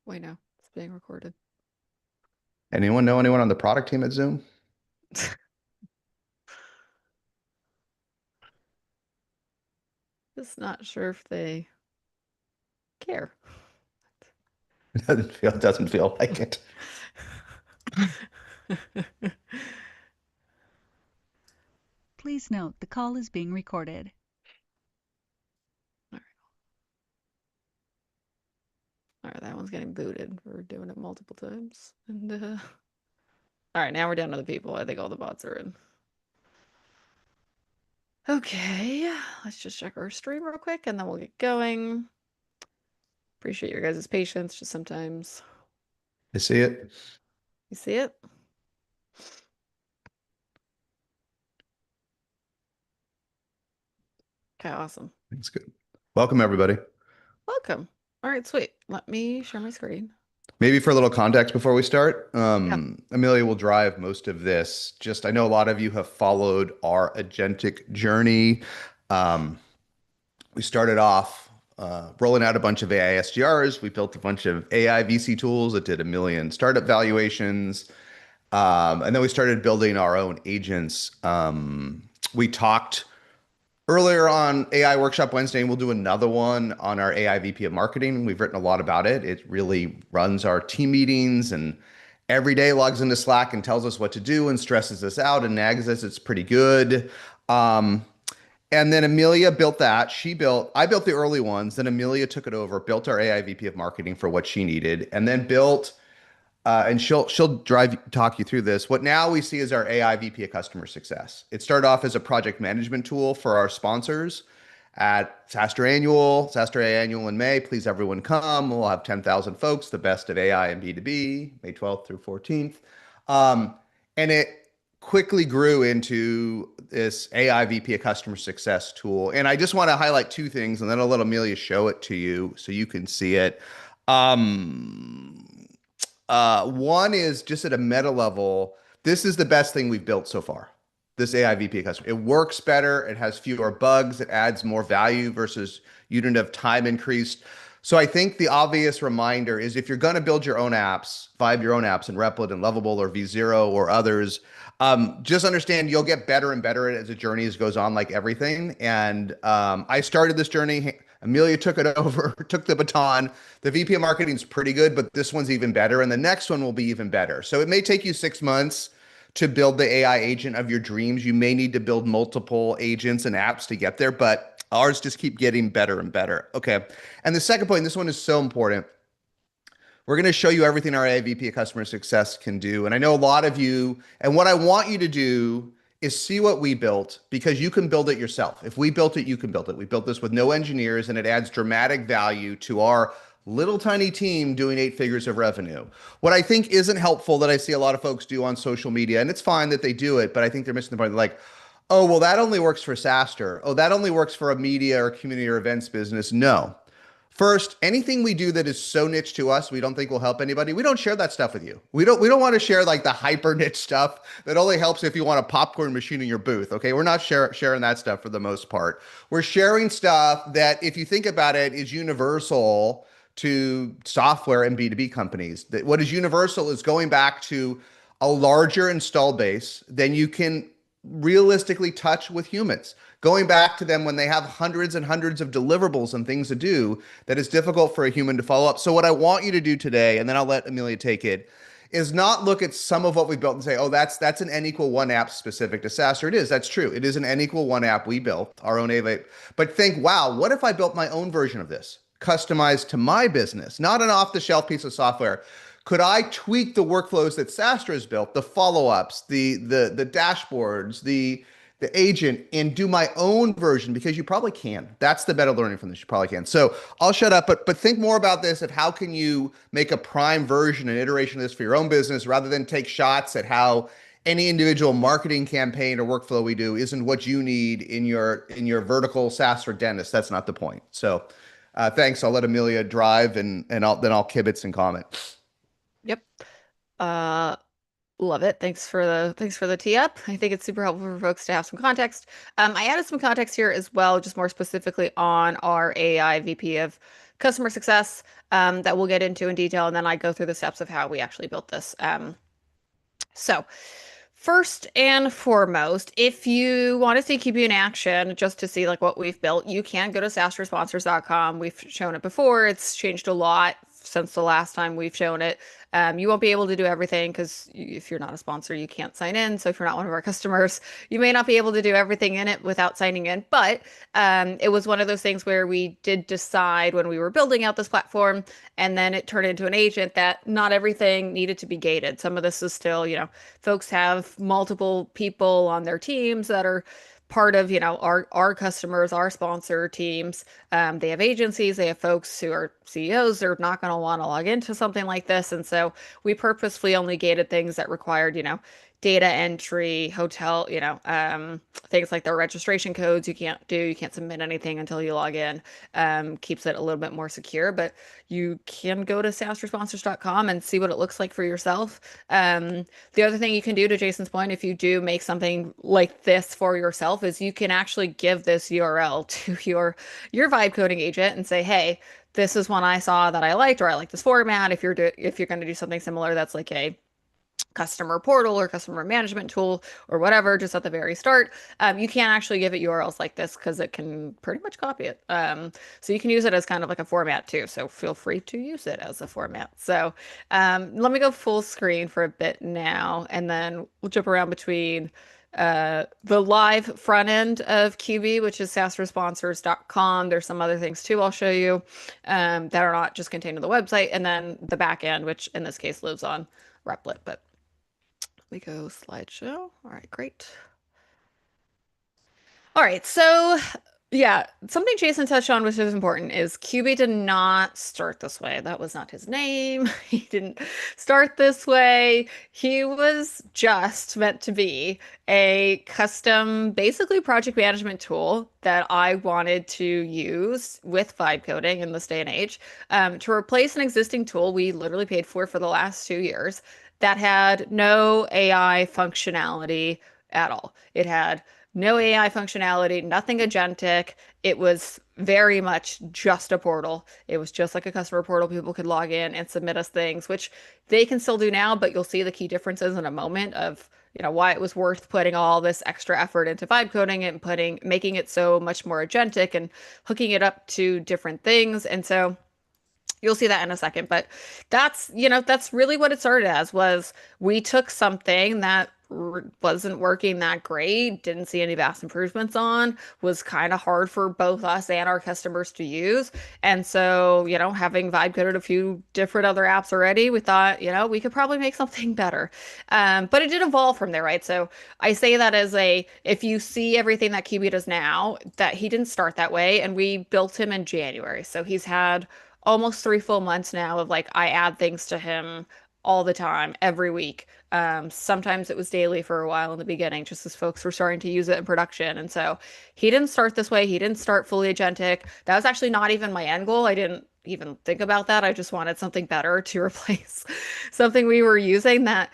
Wait, no, it's being recorded. Anyone know anyone on the product team at Zoom? Just not sure if they care. It doesn't feel like it. Please note the call is being recorded. All right, that one's getting booted. We're doing it multiple times. And all right, now we're down to the people. I think all the bots are in. Okay, let's just check our stream real quick and then we'll get going. Appreciate your guys' patience. Just sometimes I see it. you see it. Okay, awesome. It's good. Welcome, everybody. Welcome. All right, sweet. Let me share my screen. Maybe for a little context before we start, Yeah. Amelia will drive most of this. Just, I know a lot of you have followed our agentic journey. Um, we started off rolling out a bunch of AI SDRs. We built a bunch of AI VC tools that did 1 million startup valuations. And then we started building our own agents. We talked earlier on AI Workshop Wednesday, and we'll do another one on our AI VP of Marketing. We've written a lot about it. It really runs our team meetings and every day logs into Slack and tells us what to do and stresses us out and nags us. It's pretty good. Um, and then Amelia built that. I built the early ones. Then Amelia took it over, built our AI VP of Marketing for what she needed, and then built and she'll talk you through this. What now we see is our AI VP of Customer Success. It started off as a project management tool for our sponsors at SaaStr Annual in May. Please everyone come. We'll have 10,000 folks, the best of AI and B2B, May 12th through 14th. And it quickly grew into this AI VP of Customer Success tool. And I just want to highlight two things, and then I'll let Amelia show it to you so you can see it. One is just at a meta level, this is the best thing we've built so far. This AI VP customer. It works better. It has fewer bugs. It adds more value versus unit of time increased. So I think the obvious reminder is if you're going to build your own apps, vibe your own apps in Replit and Lovable or V0 or others, just understand you'll get better and better as the journey goes on, like everything. And I started this journey. Amelia took it over, took the baton. The VP of marketing is pretty good, but this one's even better. And the next one will be even better. So it may take you 6 months to build the AI agent of your dreams. You may need to build multiple agents and apps to get there, but ours just keep getting better and better. Okay. And the second point, this one is so important. We're going to show you everything our AI VP of customer success can do. And I know a lot of you, and what I want you to do is see what we built because you can build it yourself. If we built it, you can build it. We built this with no engineers and it adds dramatic value to our little tiny team doing 8 figures of revenue. What I think isn't helpful that I see a lot of folks do on social media, and it's fine that they do it, but I think they're missing the point. They're like, oh, well, that only works for SaaStr. Oh, that only works for a media or community or events business. No. First, anything we do that is so niche to us, we don't think will help anybody. We don't share that stuff with you. We don't want to share like the hyper niche stuff that only helps if you want a popcorn machine in your booth. Okay, we're not sharing that stuff for the most part. We're sharing stuff that, if you think about it, is universal to software and B2B companies. That what is universal is going back to a larger install base than you can realistically touch with humans, going back to them when they have hundreds and hundreds of deliverables and things to do that is difficult for a human to follow up. So what I want you to do today, and then I'll let Amelia take it, is not look at some of what we built and say, oh, that's an N equal one app specific to SaaStr. It is. That's true. It is an N equal one app we built, our own AVA. But think, wow, what if I built my own version of this, customized to my business, not an off-the-shelf piece of software? Could I tweak the workflows that SaaStr has built, the follow-ups, the dashboards, the agent, and do my own version? Because you probably can. That's the better learning from this. You probably can. So I'll shut up, but think more about this of how can you make a prime version and iteration of this for your own business rather than take shots at how any individual marketing campaign or workflow we do isn't what you need in your vertical SaaS or dentist. That's not the point. So thanks. I'll let Amelia drive and I'll kibitz and comment. Yep. Uh, Love it. Thanks for the tee up. I think it's super helpful for folks to have some context. I added some context here as well, just more specifically on our AI VP of customer success that we'll get into in detail, and then I go through the steps of how we actually built this. So, first and foremost, if you want to see Qbee in action, just to see like what we've built, you can go to SaaStrsponsors.com. We've shown it before. It's changed a lot since the last time we've shown it. You won't be able to do everything because if you're not a sponsor, you can't sign in. So if you're not one of our customers, you may not be able to do everything in it without signing in. But it was one of those things where we did decide when we were building out this platform, and then it turned into an agent that not everything needed to be gated. Some of this is still, folks have multiple people on their teams that are part of, our customers, our sponsor teams. They have agencies, they have folks who are CEOs. They're not going to want to log into something like this. And so we purposefully only gated things that required, data entry, hotel, things like their registration codes you can't submit anything until you log in. Keeps it a little bit more secure, but you can go to SaaStrsponsors.com and see what it looks like for yourself. The other thing you can do, to Jason's point, if you do make something like this for yourself, is you can actually give this URL to your vibe coding agent and say, hey, this is one I saw that I liked, or I like this format. If you're going to do something similar, that's like a customer portal or customer management tool or whatever, just at the very start, you can't actually give it URLs like this because it can pretty much copy it. So you can use it as kind of like a format too. So feel free to use it as a format. So let me go full screen for a bit now, and then we'll jump around between the live front end of Qbee, which is SaaStrsponsors.com. There's some other things too I'll show you that are not just contained in the website, and then the back end, which in this case lives on Replit. But we go slideshow. All right, great. All right, so yeah, something Jason touched on, which is important, is Qbee did not start this way. That was not his name. He didn't start this way. He was just meant to be a custom, basically project management tool that I wanted to use with vibe coding in this day and age, to replace an existing tool we literally paid for the last 2 years that had no AI functionality at all. It had no AI functionality, nothing agentic. It was very much just a portal. It was just like a customer portal. People could log in and submit us things, which they can still do now, but you'll see the key differences in a moment of, why it was worth putting all this extra effort into vibe coding and making it so much more agentic and hooking it up to different things. And so you'll see that in a second, but that's really what it started as. Was we took something that wasn't working that great, didn't see any vast improvements on, was kind of hard for both us and our customers to use. And so, having vibe coded a few different other apps already, we thought, we could probably make something better. But it did evolve from there, right? So I say that as if you see everything that Qbee does now, that he didn't start that way, and we built him in January. So he's had almost 3 full months now of like I add things to him all the time, every week. Sometimes it was daily for a while in the beginning, just as folks were starting to use it in production. And so he didn't start this way. He didn't start fully agentic. That was actually not even my end goal. I didn't even think about that. I just wanted something better to replace something we were using that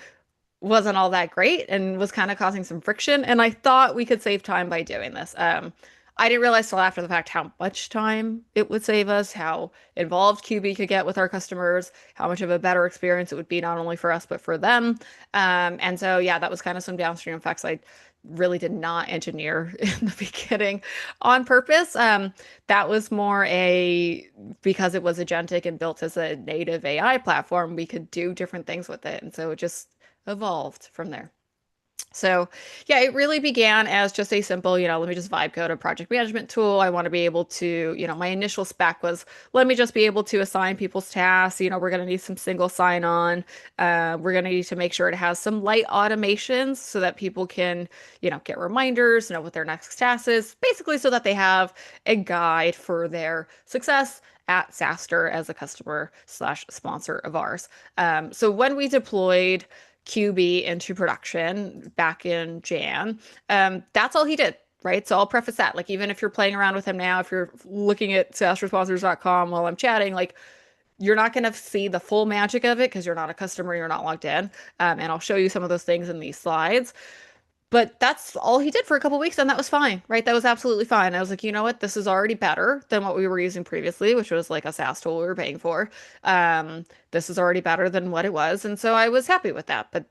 wasn't all that great and was kind of causing some friction. And I thought we could save time by doing this. I didn't realize till after the fact how much time it would save us, how involved Qbee could get with our customers, how much of a better experience it would be not only for us but for them. And so yeah, that was kind of some downstream effects I really did not engineer in the beginning on purpose. That was more because it was agentic and built as a native AI platform, we could do different things with it. And so it just evolved from there. So yeah, it really began as just a simple, let me just vibe code a project management tool. I want to be able to, my initial spec was, let me just be able to assign people's tasks. We're going to need some single sign-on. We're going to need to make sure it has some light automations so that people can, get reminders, know what their next task is, basically so that they have a guide for their success at SaaStr as a customer/sponsor of ours. So when we deployed Qbee into production back in Jan, that's all he did, right? So I'll preface that. Like, even if you're playing around with him now, if you're looking at SaaStrsponsors.com while I'm chatting, like, you're not going to see the full magic of it because you're not a customer, you're not logged in. And I'll show you some of those things in these slides. But that's all he did for a couple weeks, and that was fine, right? That was absolutely fine. I was like, you know what? This is already better than what we were using previously, which was like a SaaS tool we were paying for. This is already better than what it was, and so I was happy with that. But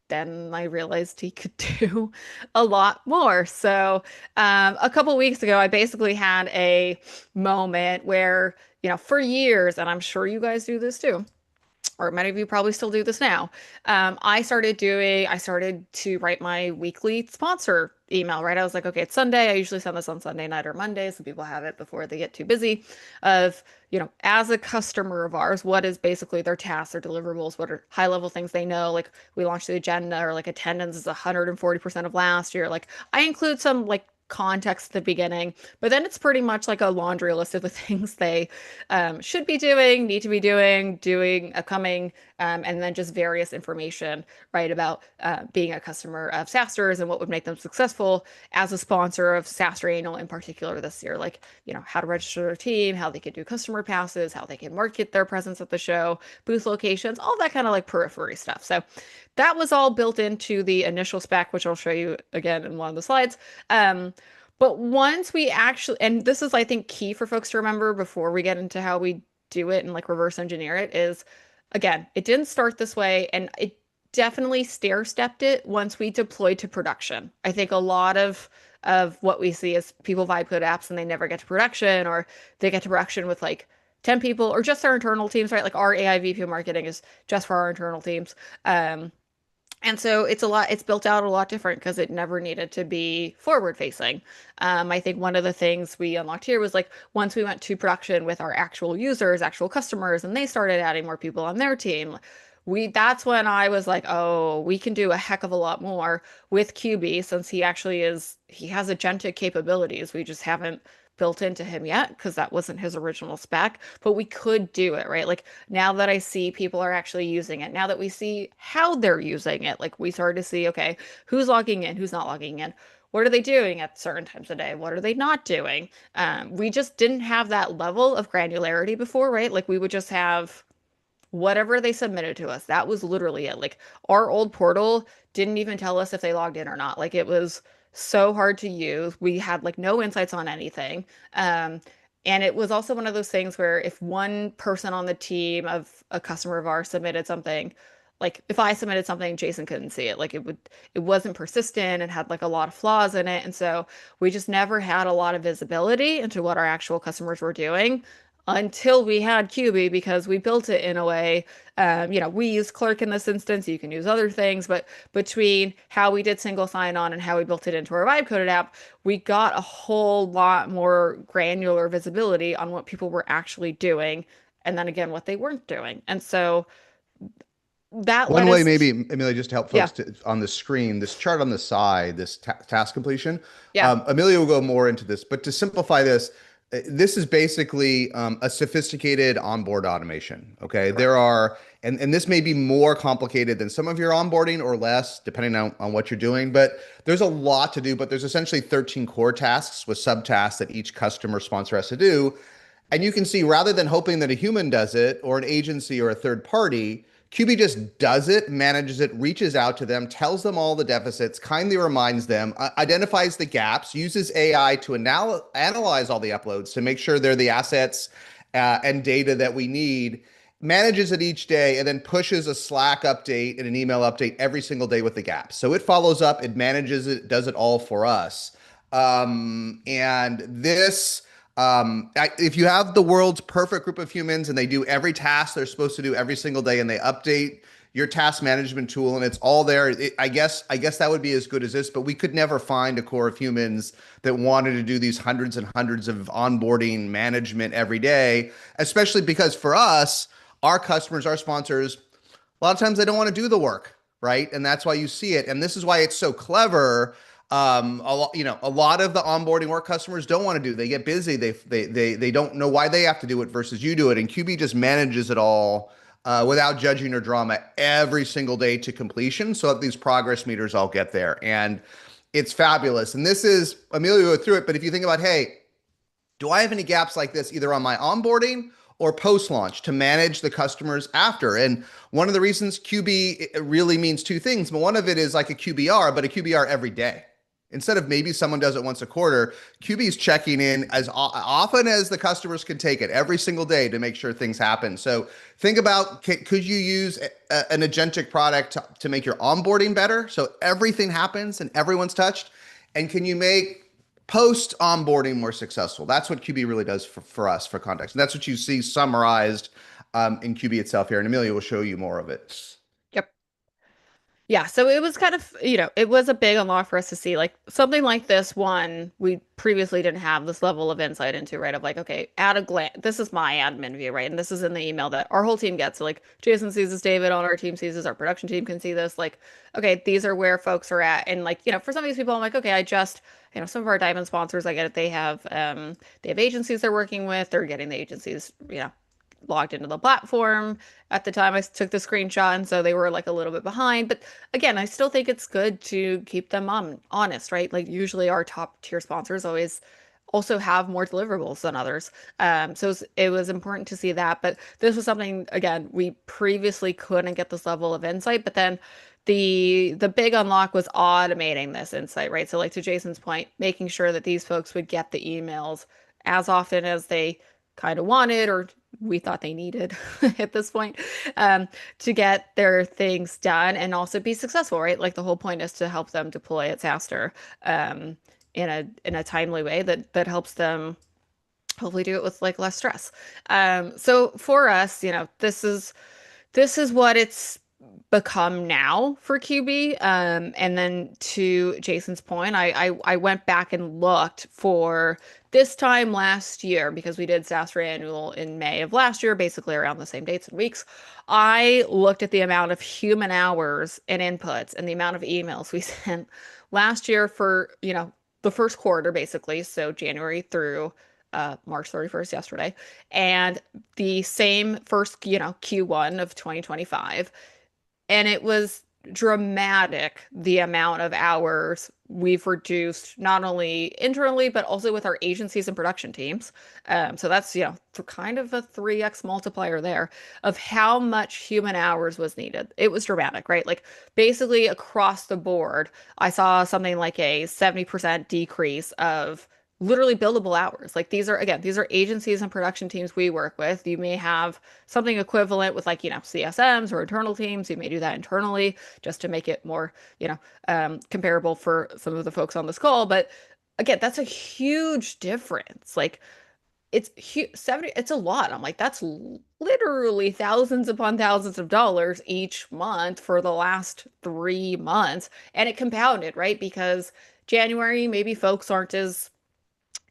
then I realized he could do a lot more. So a couple weeks ago, I basically had a moment where, for years, and I'm sure you guys do this too, or many of you probably still do this now. I started to write my weekly sponsor email, right? I was like, okay, it's Sunday. I usually send this on Sunday night or Monday, so people have it before they get too busy. Of, as a customer of ours, what is basically their tasks, their deliverables, what are high level things they know? Like we launched the agenda, or like attendance is 140% of last year. Like I include some like context at the beginning, but then it's pretty much like a laundry list of the things they should be doing, need to be doing, upcoming, and then just various information, right, about being a customer of SaaStr's and what would make them successful as a sponsor of SaaStr Annual in particular this year. Like, how to register their team, how they could do customer passes, how they can market their presence at the show, booth locations, all that kind of like periphery stuff. So that was all built into the initial spec, which I'll show you again in one of the slides. But once we actually, and this is, I think, key for folks to remember before we get into how we do it and like reverse engineer it, is again, it didn't start this way, and it definitely stair stepped it once we deployed to production. I think a lot of what we see is people vibe code apps and they never get to production, or they get to production with like 10 people or just our internal teams, right? Like our AI VP of marketing is just for our internal teams. And so it's built out a lot different because it never needed to be forward facing. I think one of the things we unlocked here was like once we went to production with our actual users, actual customers, and they started adding more people on their team, that's when I was like, oh, we can do a heck of a lot more with Qbee, since he has agentic capabilities. We just haven't built into him yet because that wasn't his original spec, but we could do it, right? Like now that I see people are actually using it, now that we see how they're using it, like we started to see, okay, who's logging in, who's not logging in. What are they doing at certain times of day? What are they not doing? We just didn't have that level of granularity before, right? Like we would just have whatever they submitted to us. That was literally it. Like our old portal didn't even tell us if they logged in or not. Like it was so hard to use. We had like no insights on anything. And it was also one of those things where if one person on the team of a customer of ours submitted something, like if I submitted something, Jason couldn't see it. Like it wasn't persistent. It had like a lot of flaws in it. And so we just never had a lot of visibility into what our actual customers were doing until we had Qbee, because we built it in a way, we use Clerk in this instance. You can use other things, but between how we did single sign-on and how we built it into our vibe coded app, we got a whole lot more granular visibility on what people were actually doing, and then again, what they weren't doing. And so that led One way, us maybe, Amelia, just to help yeah, folks on the screen, this chart on the side, this task completion. yeah, Amelia will go more into this, but to simplify this, this is basically a sophisticated onboard automation. Okay, there correct. are, and this may be more complicated than some of your onboarding or less, depending on what you're doing. But there's a lot to do. But there's essentially 13 core tasks with subtasks that each customer sponsor has to do. And you can see rather than hoping that a human does it or an agency or a third party, Qbee just does it, manages it, reaches out to them, tells them all the deficits, kindly reminds them, identifies the gaps, uses AI to analyze all the uploads to make sure they're the assets and data that we need, manages it each day, and then pushes a Slack update and an email update every single day with the gaps. So it follows up, it manages it, does it all for us. And this if you have the world's perfect group of humans and they do every task they're supposed to do every single day and they update your task management tool and it's all there, I guess that would be as good as this. But we could never find a core of humans that wanted to do these hundreds and hundreds of onboarding management every day, especially because for us, our customers, our sponsors, a lot of times they don't want to do the work, right? And that's why you see it. And this is why it's so clever. A lot of the onboarding work customers don't want to do. They get busy. They don't know why they have to do it versus you do it. And Qbee just manages it all without judging or drama every single day to completion, so that these progress meters all get there. And it's fabulous. And this is Amelia go through it. But if you think about, hey, do I have any gaps like this either on my onboarding or post-launch to manage the customers after. And one of the reasons QB really means two things, but one of it is like a QBR, but a QBR every day. Instead of maybe someone does it once a quarter, QB is checking in as often as the customers can take it every single day to make sure things happen. So think about, could you use an agentic product to make your onboarding better so everything happens and everyone's touched? And can you make post onboarding more successful? That's what QB really does for us, for context. And that's what you see summarized in QB itself here. And Amelia will show you more of it. Yep. Yeah, so it was kind of, it was a big unlock for us to see like something like this one we previously didn't have this level of insight into, right? Of like, okay, at a glance, this is my admin view, right? And this is in the email that our whole team gets. So like Jason sees this, David on our team sees this, our production team can see this. Like, okay, these are where folks are at. And like, for some of these people, I'm like, okay, some of our diamond sponsors, I get it. They have agencies they're working with. They're getting the agencies, logged into the platform at the time I took the screenshot, and so they were like a little bit behind. But again, I still think it's good to keep them honest, right? Like usually our top tier sponsors always also have more deliverables than others. So it was important to see that. But this was something, again, we previously couldn't get this level of insight. But then the big unlock was automating this insight, right? So like to Jason's point, making sure that these folks would get the emails as often as they kind of wanted or we thought they needed at this point, to get their things done and also be successful, right? Like the whole point is to help them deploy at SaaStr in a timely way that helps them hopefully do it with like less stress. So for us, this is what it's become now for Qbee. And then to Jason's point, I went back and looked for this time last year because we did SaaStr annual in May of last year, basically around the same dates and weeks. I looked at the amount of human hours and inputs and the amount of emails we sent last year for, the first quarter, basically. So January through March 31st, yesterday, and the same first, Q1 of 2025. And it was dramatic the amount of hours we've reduced, not only internally, but also with our agencies and production teams. So that's, kind of a 3x multiplier there of how much human hours was needed. It was dramatic, right? Like basically across the board, I saw something like a 70% decrease of literally billable hours. Like these are agencies and production teams we work with. You may have something equivalent with like, CSMs or internal teams. You may do that internally just to make it more, comparable for some of the folks on this call. But again, that's a huge difference. Like it's huge, 70, it's a lot. I'm like, that's literally thousands upon thousands of dollars each month for the last 3 months. And it compounded, right? Because January, maybe folks aren't as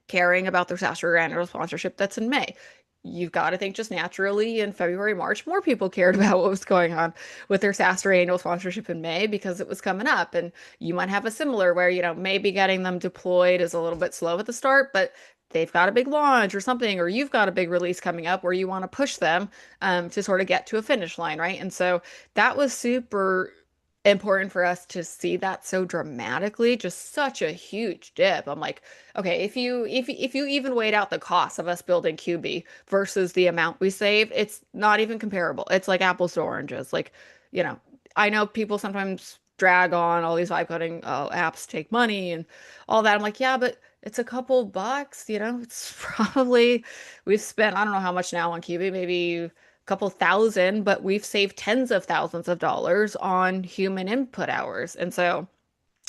caring about their SaaStr annual sponsorship that's in May. You've got to think just naturally in February, March, more people cared about what was going on with their SaaStr annual sponsorship in May because it was coming up. And you might have a similar where, maybe getting them deployed is a little bit slow at the start, but they've got a big launch or something, or you've got a big release coming up where you want to push them to sort of get to a finish line, right? And so that was super important for us to see that so dramatically, just such a huge dip. I'm like, okay, if you even weighed out the cost of us building Qbee versus the amount we saved, it's not even comparable. It's like apples to oranges. Like, I know people sometimes drag on all these vibe coding apps take money and all that. I'm like, yeah, but it's a couple bucks, it's probably we've spent, I don't know how much now on Qbee, maybe couple thousand, but we've saved tens of thousands of dollars on human input hours. And so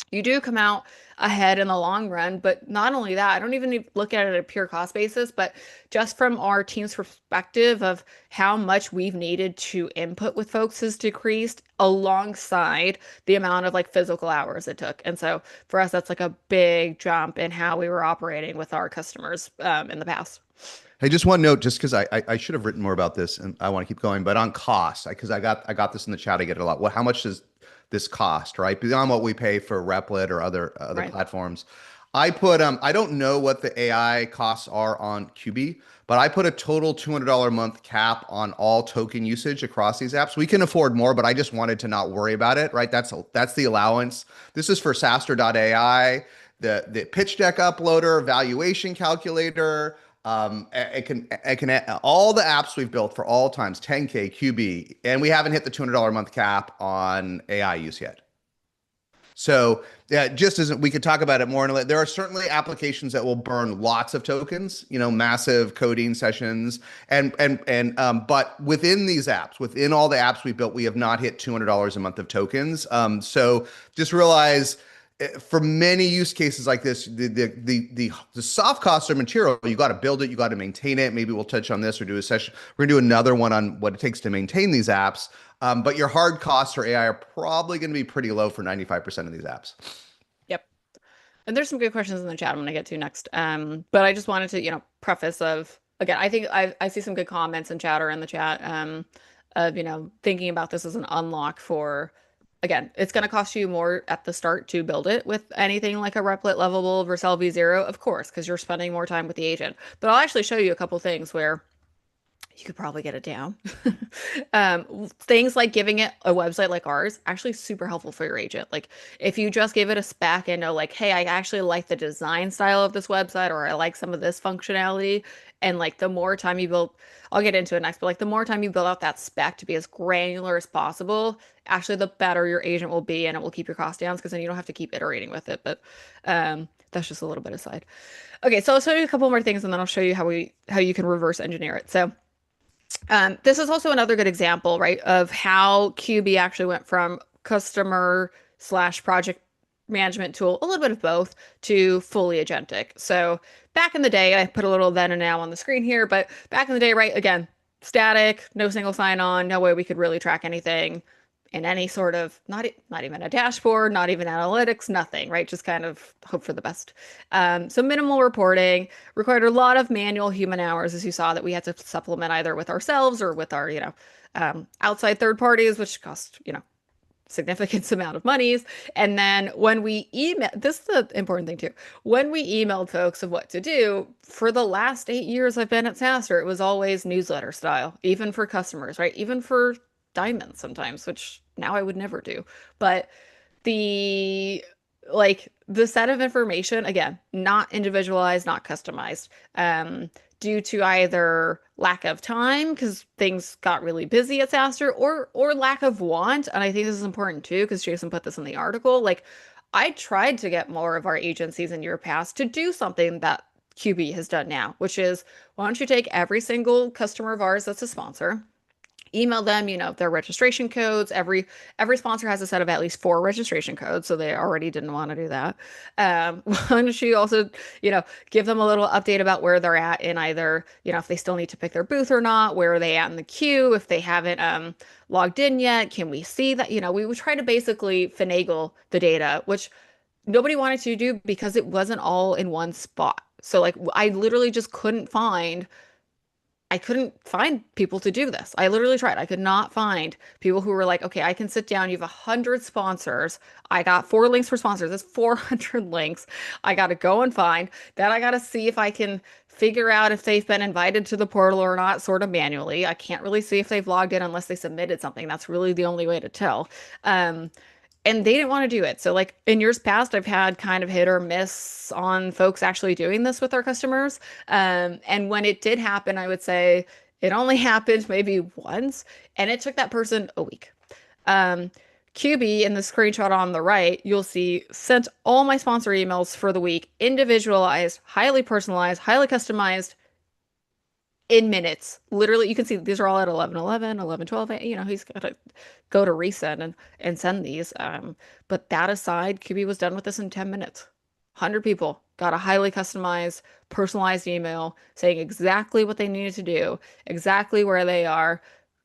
you do come out ahead in the long run. But not only that, I don't even look at it at a pure cost basis, but just from our team's perspective of how much we've needed to input with folks has decreased alongside the amount of like physical hours it took. And so for us, that's like a big jump in how we were operating with our customers in the past. Hey, just one note, just because I should have written more about this, and I want to keep going, but on costs, because I got this in the chat, I get it a lot. Well, how much does this cost, right? Beyond what we pay for Replit or other Right. platforms. I don't know what the AI costs are on Qbee, but I put a total $200 a month cap on all token usage across these apps. We can afford more, but I just wanted to not worry about it, right? That's the allowance. This is for SaaStr.ai, the pitch deck uploader, valuation calculator, all the apps we've built for all times, 10K, QB, and we haven't hit the $200 a month cap on AI use yet. So yeah, just as we could talk about it more, there are certainly applications that will burn lots of tokens, massive coding sessions, but within these apps, within all the apps we built, we have not hit $200 a month of tokens. So just realize for many use cases like this, the soft costs are material. You got to build it, you got to maintain it. Maybe we'll touch on this or do a session. We're gonna do another one on what it takes to maintain these apps. But your hard costs for AI are probably going to be pretty low for 95% of these apps. Yep. And there's some good questions in the chat I'm going to get to next. But I just wanted to, preface of, again, I think I see some good comments and chatter in the chat, of, thinking about this as an unlock for, again, it's going to cost you more at the start to build it with anything like a Replit Lovable versus LV0, of course, because you're spending more time with the agent. But I'll actually show you a couple things where you could probably get it down. Things like giving it a website like ours, actually super helpful for your agent. Like if you just give it a spec and know like, hey, I actually like the design style of this website, or I like some of this functionality. And like the more time you build, I'll get into it next, but like the more time you build out that spec to be as granular as possible, actually the better your agent will be, and it will keep your costs down because then you don't have to keep iterating with it. But that's just a little bit aside. Okay, so I'll show you a couple more things and then I'll show you how you can reverse engineer it. So this is also another good example, right, of how Qbee actually went from customer slash project management tool, a little bit of both, to fully agentic. So back in the day, I put a little then and now on the screen here, but back in the day, right, again, static, no single sign-on, no way we could really track anything in any sort of, not even a dashboard, not even analytics, nothing, right? Just kind of hope for the best. So minimal reporting required a lot of manual human hours, as you saw, that we had to supplement either with ourselves or with our, outside third parties, which cost, significant amount of monies. And then when we email, this is the important thing too. When we emailed folks of what to do, for the last 8 years I've been at SaaStr, it was always newsletter style, even for customers, right? Even for diamonds sometimes, which now I would never do. But the the set of information, again, not individualized, not customized, due to either lack of time because things got really busy at SaaStr, or lack of want. And I think this is important too because Jason put this in the article. Like I tried to get more of our agencies in year past to do something that Qbee has done now, which is why don't you take every single customer of ours that's a sponsor, email them, their registration codes. Every sponsor has a set of at least 4 registration codes, so they already didn't want to do that. Why don't you also, give them a little update about where they're at in either, if they still need to pick their booth or not, where are they at in the queue, if they haven't logged in yet, can we see that? We would try to basically finagle the data, which nobody wanted to do because it wasn't all in one spot. So like I literally just I couldn't find people to do this. I literally tried. I could not find people who were like, okay, I can sit down. You have 100 sponsors. I got 4 links for sponsors. That's 400 links. I got to go and find. Then I got to see if I can figure out if they've been invited to the portal or not, sort of manually. I can't really see if they've logged in unless they submitted something. That's really the only way to tell. And they didn't want to do it. So like in years past, I've had kind of hit or miss on folks actually doing this with our customers. And when it did happen, I would say it only happened maybe once, and it took that person a week. Qbee in the screenshot on the right, you'll see sent all my sponsor emails for the week, individualized, highly personalized, highly customized, in minutes. Literally, you can see these are all at 11:11, 11:12. He's got to go to resend and send these. But that aside, Qbee was done with this in 10 minutes. 100 people got a highly customized, personalized email saying exactly what they needed to do, exactly where they are,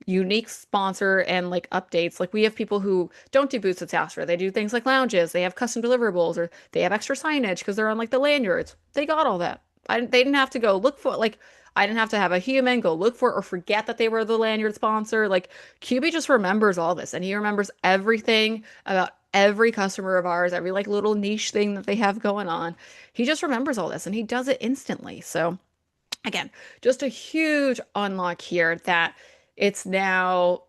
unique sponsor and like updates. Like we have people who don't do booths at SaaStr. They do things like lounges. They have custom deliverables, or they have extra signage because they're on like the lanyards. They got all that. They didn't have to go look for like I didn't have to have a human go look for it or forget that they were the lanyard sponsor. Like Qbee just remembers all this, and he remembers everything about every customer of ours, every like little niche thing that they have going on. He just remembers all this and he does it instantly. So again, just a huge unlock here that it's now,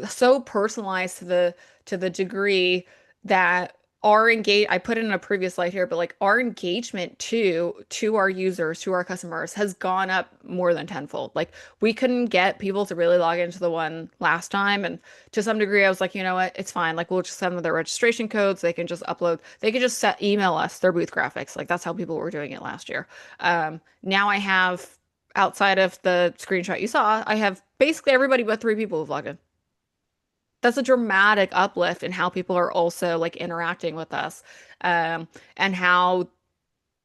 so personalized to the degree that I put it in a previous slide here, but like our engagement to our users, to our customers has gone up more than tenfold. Like we couldn't get people to really log into the one last time. And to some degree, I was like, you know what, it's fine. Like we'll just send them their registration codes. They can just upload, they can just email us their booth graphics. Like that's how people were doing it last year. Now I have, outside of the screenshot you saw, I have basically everybody but three people who've logged in. That's a dramatic uplift in how people are also like interacting with us, and how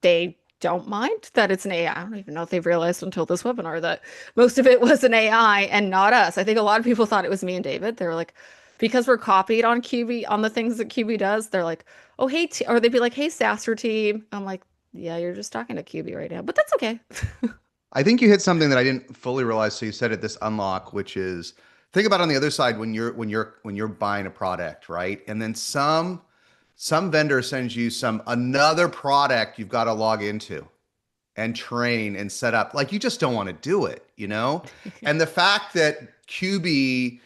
they don't mind that it's an AI. I don't even know if they've realized until this webinar that most of it was an AI and not us. I think a lot of people thought it was me and David. They were like, because we're copied on Qbee, on the things that Qbee does, they're like, oh, hey, or they'd be like, hey, SaaStr team. I'm like, yeah, you're just talking to Qbee right now, but that's okay. I think you hit something that I didn't fully realize. So you said it, this unlock, which is think about on the other side when you're buying a product, right? And then some vendor sends you some another product you've got to log into and train and set up. Like you just don't want to do it, you know? And the fact that QB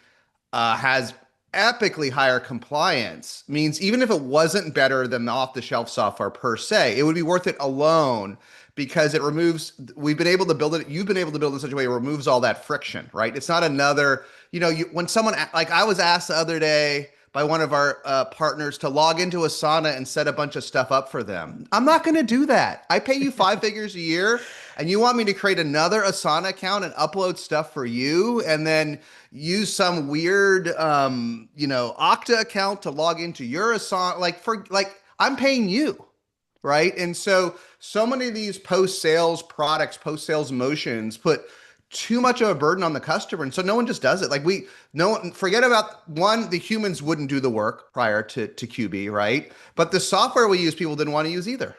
has epically higher compliance means even if it wasn't better than the off-the-shelf software per se, it would be worth it alone because it removes, we've been able to build it, you've been able to build it in such a way it removes all that friction, right? It's not another, when someone, like I was asked the other day by one of our partners to log into Asana and set a bunch of stuff up for them. I'm not going to do that. I pay you 5 figures a year and you want me to create another Asana account and upload stuff for you and then use some weird, Okta account to log into your Asana, I'm paying you. Right. And so many of these post-sales products, post-sales motions put too much of a burden on the customer. And so no one just does it. No one, forget about one, the humans wouldn't do the work prior to QB, right? But the software we use, people didn't want to use either,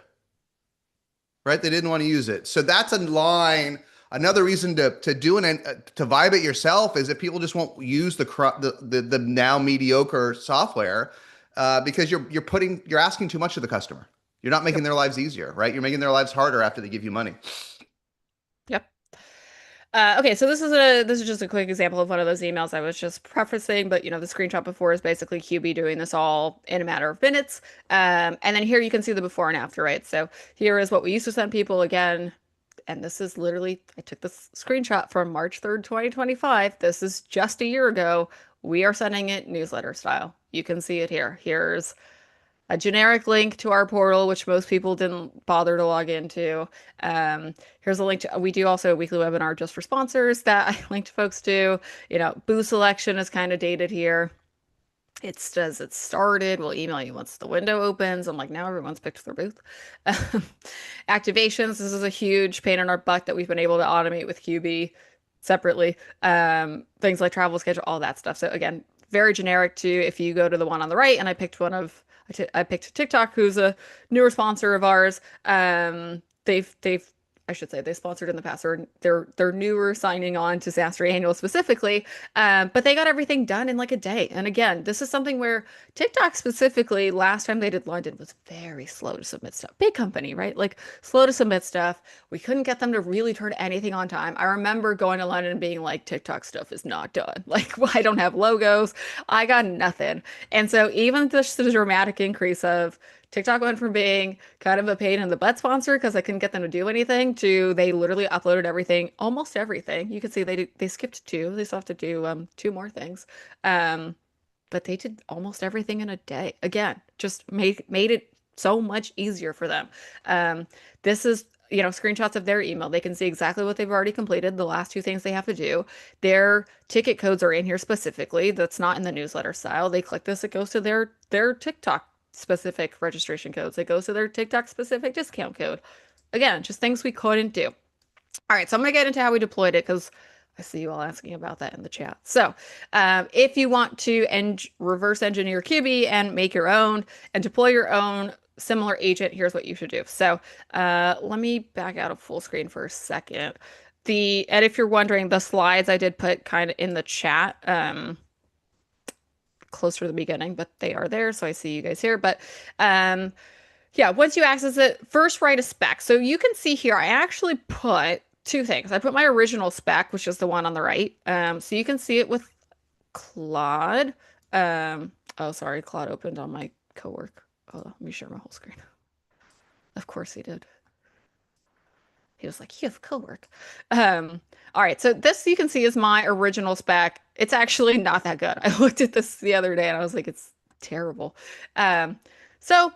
right? They didn't want to use it. So that's a line. Another reason to do to vibe it yourself is that people just won't use the now mediocre software because you're asking too much of the customer. You're not making Yep. their lives easier, right? You're making their lives harder after they give you money. Yep. Okay, so this is just a quick example of one of those emails I was just prefacing, but the screenshot before is basically QB doing this all in a matter of minutes. And then here you can see the before and after, right? So here is what we used to send people again. And this is literally, I took this screenshot from March 3rd, 2025. This is just a year ago. We are sending it newsletter style. You can see it here. Here's a generic link to our portal, which most people didn't bother to log into. Here's a link to, we do also a weekly webinar just for sponsors that I linked folks to. Booth selection is kind of dated here. It says it started. We'll email you once the window opens. I'm like, now everyone's picked their booth. Activations. This is a huge pain in our butt that we've been able to automate with QB separately. Things like travel schedule, all that stuff. So again, very generic to if you go to the one on the right, and I picked TikTok, who's a newer sponsor of ours. They've I should say they sponsored in the past. They're newer signing on to SaaStr Annual specifically, but they got everything done in like a day. And again, this is something where TikTok specifically, last time they did London, was very slow to submit stuff. Big company, right? Like slow to submit stuff. We couldn't get them to really turn anything on time. I remember going to London and being like, TikTok stuff is not done. Like, well, I don't have logos. I got nothing. And so even just the dramatic increase of TikTok went from being kind of a pain in the butt sponsor because I couldn't get them to do anything to they literally uploaded everything, almost everything. You can see they skipped two. They still have to do two more things. But they did almost everything in a day. Again, just made it so much easier for them. This is screenshots of their email. They can see exactly what they've already completed, the last two things they have to do. Their ticket codes are in here specifically. That's not in the newsletter style. They click this, it goes to their TikTok specific registration codes. It goes to their TikTok specific discount code. Again, just things we couldn't do. All right, so I'm going to get into how we deployed it because I see you all asking about that in the chat. So if you want to reverse engineer Qbee and make your own and deploy your own similar agent, here's what you should do. So let me back out of full screen for a second. And if you're wondering, the slides I did put kind of in the chat closer to the beginning, but they are there. So I see you guys here. But yeah, once you access it, first write a spec. So you can see here, I actually put two things. I put my original spec, which is the one on the right. So you can see it with Claude. Oh, sorry, Claude opened on my coworker. Oh, let me share my whole screen. Of course he did. He was like, you have co-work. All right, so this you can see is my original spec. It's actually not that good. I looked at this the other day and I was like, it's terrible. Um,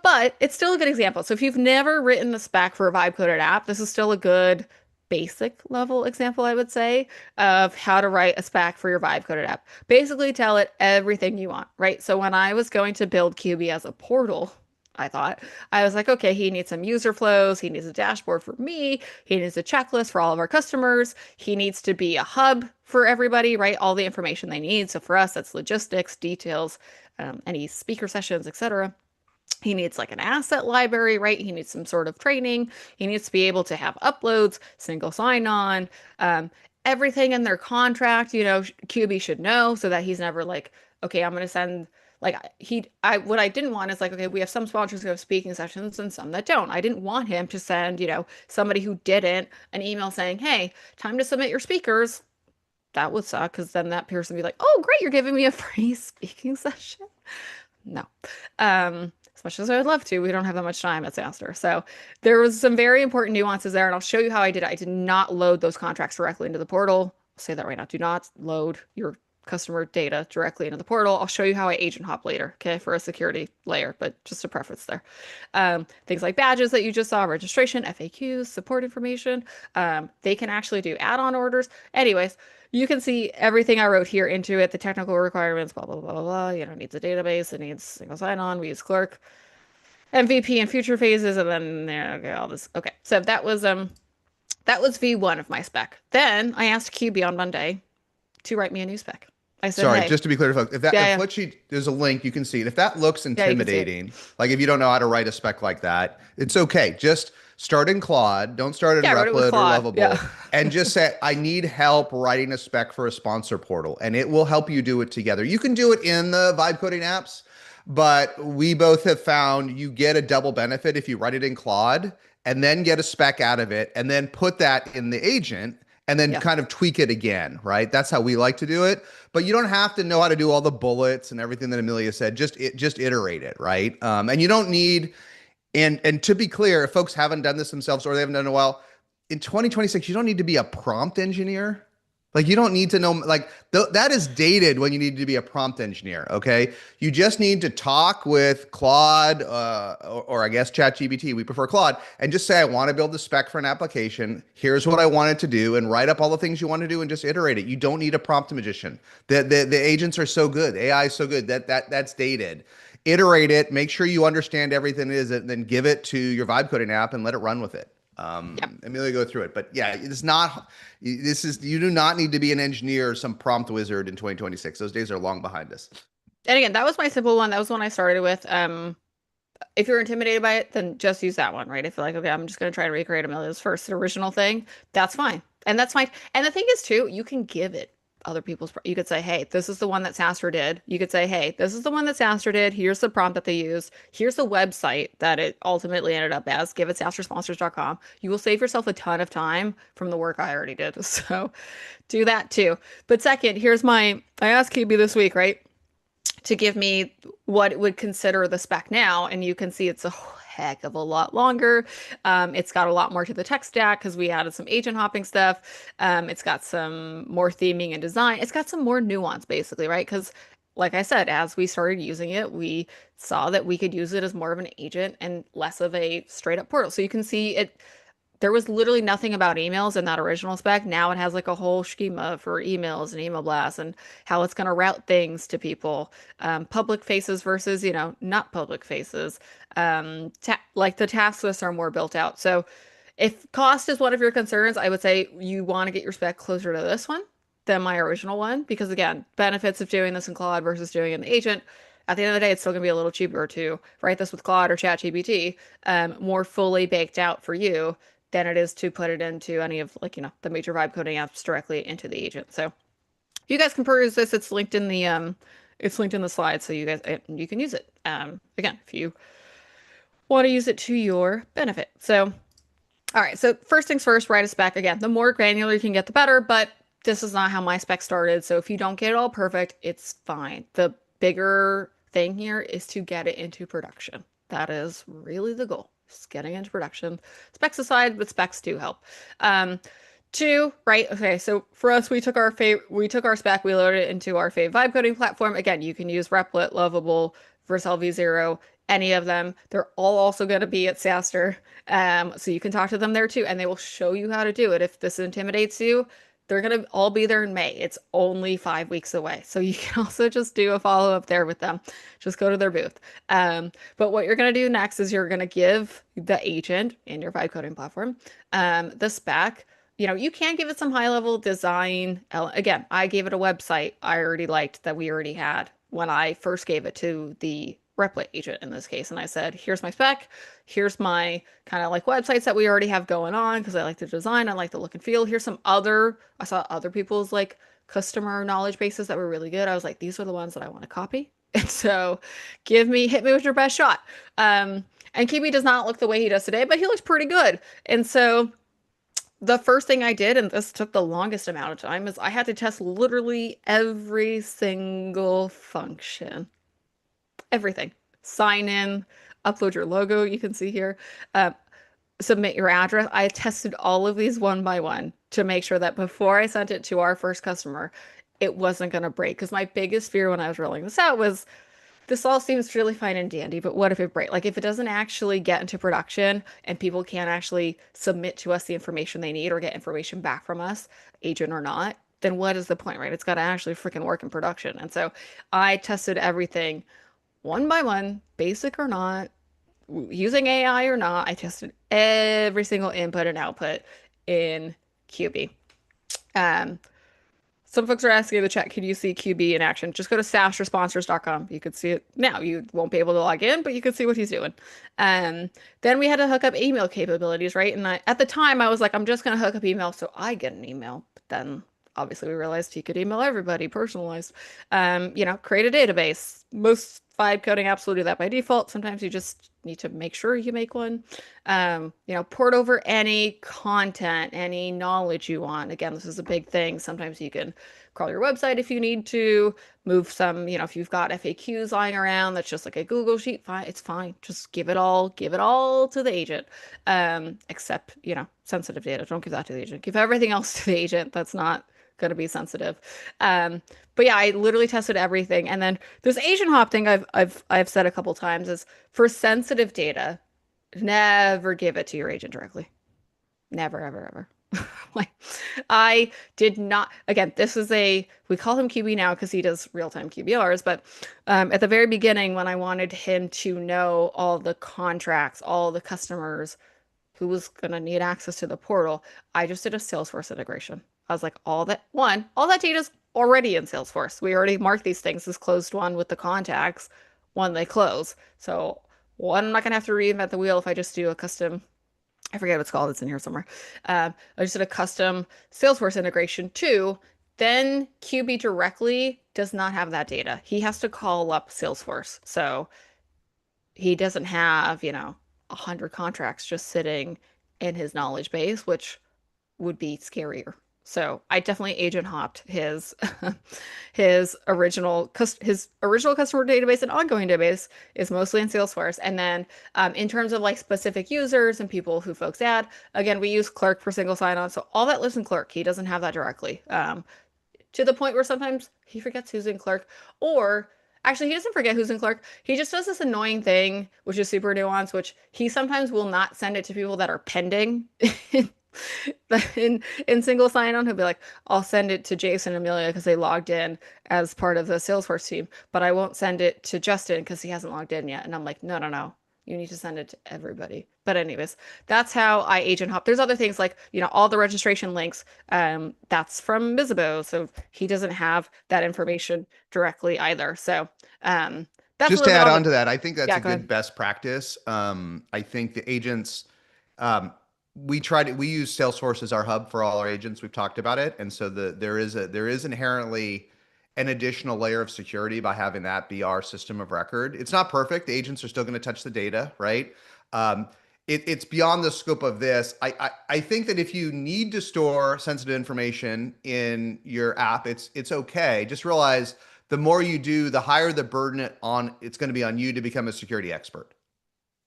but it's still a good example. So if you've never written a spec for a vibe coded app, this is still a good basic level example, I would say, of how to write a spec for your vibe coded app. Basically tell it everything you want, right? So when I was going to build Qbee as a portal, I thought, I was like, okay, he needs some user flows. He needs a dashboard for me. He needs a checklist for all of our customers. He needs to be a hub for everybody, right? All the information they need. So for us, that's logistics, details, any speaker sessions, etc. He needs like an asset library, right? He needs some sort of training. He needs to be able to have uploads, single sign-on, um, everything in their contract, QB should know so that he's never like, okay, I'm going to send like what I didn't want is like, okay, we have some sponsors who have speaking sessions and some that don't. I didn't want him to send, somebody who didn't an email saying, hey, time to submit your speakers. That would suck because then that person would be like, oh, great, you're giving me a free speaking session. No. As much as I would love to, we don't have that much time at SaaStr. So there was some very important nuances there, and I'll show you how I did it. I did not load those contracts directly into the portal. I'll say that right now. Do not load your customer data directly into the portal. I'll show you how I agent hop later, okay, for a security layer, but just a preference there. Things like badges that you just saw, registration, FAQs, support information. They can actually do add-on orders. Anyways, you can see everything I wrote here into it, the technical requirements, blah, blah, blah, blah, blah. It needs a database, it needs single sign-on, we use Clerk, MVP in future phases, and then okay, all this. Okay, so that was V1 of my spec. Then I asked Qbee on Monday to write me a new spec. I said, Sorry, hey, just to be clear, folks, yeah, if yeah, what she there's a link, you can see it. If that looks yeah, you can see it. intimidating, like if you don't know how to write a spec like that, it's okay. Just start in Claude, don't start in Yeah, I wrote it with Replit or Claude. Yeah. Lovable, and just say, I need help writing a spec for a sponsor portal, and it will help you do it together. You can do it in the vibe coding apps, but we both have found you get a double benefit if you write it in Claude and then get a spec out of it and then put that in the agent and then Yeah. kind of tweak it again, right? That's how we like to do it. But you don't have to know how to do all the bullets and everything that Amelia said. Just iterate it, right? And you don't need. And to be clear, if folks haven't done this themselves or they haven't done it in a while, in 2026, you don't need to be a prompt engineer. Like you don't need to know, like that is dated when you need to be a prompt engineer. Okay, you just need to talk with Claude or I guess ChatGPT. We prefer Claude, and just say I want to build a spec for an application. Here's what I want it to do, and write up all the things you want to do, and just iterate it. You don't need a prompt magician. The agents are so good. AI is so good that's dated. Iterate it. Make sure you understand everything it is, and then give it to your vibe coding app and let it run with it. Yep. Amelia go through it, but yeah, it's not. You do not need to be an engineer or some prompt wizard in 2026. Those days are long behind us. And again, that was my simple one. That was the one I started with. If you're intimidated by it, then just use that one, right? If you're like, okay, I'm just going to try to recreate Amelia's first original thing, that's fine. And that's fine. And the thing is, too, you can give it other people's, you could say, hey, this is the one that SaaStr did. You could say, hey, this is the one that SaaStr did. Here's the prompt that they used. Here's the website that it ultimately ended up as. Give it SaaStrsponsors.com. You will save yourself a ton of time from the work I already did. So do that, too. But second, I asked Qbee this week, right? To give me what it would consider the spec now. And you can see it's a heck of a lot longer. It's got a lot more to the tech stack because we added some agent hopping stuff. It's got some more theming and design. It's got some more nuance, basically, right? Because like I said, as we started using it, we saw that we could use it as more of an agent and less of a straight up portal. So you can see it there was literally nothing about emails in that original spec. Now it has like a whole schema for emails and email blasts and how it's going to route things to people, public faces versus, not public faces. Like the task lists are more built out. So if cost is one of your concerns, I would say you want to get your spec closer to this one than my original one, because again, benefits of doing this in Claude versus doing it in the agent. At the end of the day, it's still going to be a little cheaper to write this with Claude or ChatGPT, more fully baked out for you than it is to put it into any of the major vibe coding apps directly into the agent. So you guys can peruse this. It's linked in the slides, so you can use it. Again, if you want to use it to your benefit. So all right, so first things first, write a spec. Again, the more granular you can get, the better, but this is not how my spec started. So if you don't get it all perfect, it's fine. The bigger thing here is to get it into production. That is really the goal. Just getting into production. Specs aside, but specs do help. Um, Two, right? Okay, so for us, we took our spec, we loaded it into our fave vibe coding platform. Again, you can use Replit, Lovable, Vercel v0, any of them. They're all also going to be at SaaStr. So you can talk to them there too, and they will show you how to do it. If this intimidates you, they're going to all be there in May. It's only 5 weeks away. So you can also just do a follow up there with them. Just go to their booth. But what you're going to do next is you're going to give the agent in your vibe coding platform the spec. You know, you can give it some high level design. Again, I gave it a website I already liked that we already had when I first gave it to the Replit agent in this case. And I said, here's my spec. Here's my kind of like websites that we already have going on because I like the design. I like the look and feel. Here's some other, I saw other people's like customer knowledge bases that were really good. I was like, these are the ones that I want to copy. And so hit me with your best shot. And Qbee does not look the way he does today, but he looks pretty good. And so the first thing I did, and this took the longest amount of time, is I had to test literally every single function. Everything. Sign in, upload your logo, you can see here, uh, submit your address. I tested all of these one by one to make sure that before I sent it to our first customer, it wasn't going to break. Because my biggest fear when I was rolling this out was this all seems really fine and dandy, but what if it breaks? Like if it doesn't actually get into production and people can't actually submit to us the information they need or get information back from us, agent or not, then what is the point, right? It's got to actually freaking work in production. And so I tested everything one by one, basic or not, using AI or not. I tested every single input and output in Qbee. Um, some folks are asking in the chat, can you see Qbee in action? Just go to SaaStrsponsors.com. You could see it now. You won't be able to log in, but you can see what he's doing. Then we had to hook up email capabilities, right? And at the time, I was like, I'm just going to hook up email so I get an email. But then obviously we realized you could email everybody, personalized. Create a database. Most vibe coding apps will do that by default. Sometimes you just need to make sure you make one. Port over any content, any knowledge you want. Again, this is a big thing. Sometimes you can crawl your website if you need to, move some, if you've got FAQs lying around, that's just like a Google sheet, fine, it's fine. Just give it all to the agent. Except, sensitive data. Don't give that to the agent. Give everything else to the agent. That's not going to be sensitive. But yeah, I literally tested everything. And then this agent hop thing I've said a couple times is for sensitive data, never give it to your agent directly. Never, ever, ever. Like I did not, again, we call him Qbee now because he does real-time QBRs, but at the very beginning when I wanted him to know all the contracts, all the customers who was going to need access to the portal, I just did a Salesforce integration. I was like, all that data is already in Salesforce. We already marked these things as closed one with the contacts when they close. So one, I'm not going to have to reinvent the wheel if I just do a custom, I forget what it's called, it's in here somewhere. I just did a custom Salesforce integration. Two, then Qbee directly does not have that data. He has to call up Salesforce. So he doesn't have, 100 contracts just sitting in his knowledge base, which would be scarier. So I definitely agent hopped his his original customer database and ongoing database is mostly in Salesforce. And then in terms of like specific users and people who folks add, again, we use Clerk for single sign-on. So all that lives in Clerk. He doesn't have that directly. To the point where sometimes he forgets who's in Clerk, or actually, he doesn't forget who's in Clerk. He just does this annoying thing, which is super nuanced, which he sometimes will not send it to people that are pending in single sign-on. He'll be like, I'll send it to Jason and Amelia because they logged in as part of the Salesforce team, but I won't send it to Justin because he hasn't logged in yet. And I'm like, no, no, no. You need to send it to everybody. But anyways, that's how I agent hop. There's other things like, all the registration links, that's from Mizubo. So he doesn't have that information directly either. So that's a Just to little bit add on on to that, I think that's yeah, a go good ahead. best practice. I think the agents, we use Salesforce as our hub for all our agents. We've talked about it. And so there is inherently an additional layer of security by having that be our system of record. It's not perfect. The agents are still going to touch the data, right? It's beyond the scope of this. I think that if you need to store sensitive information in your app, it's okay. Just realize the more you do, the higher the burden it's going to be on you to become a security expert.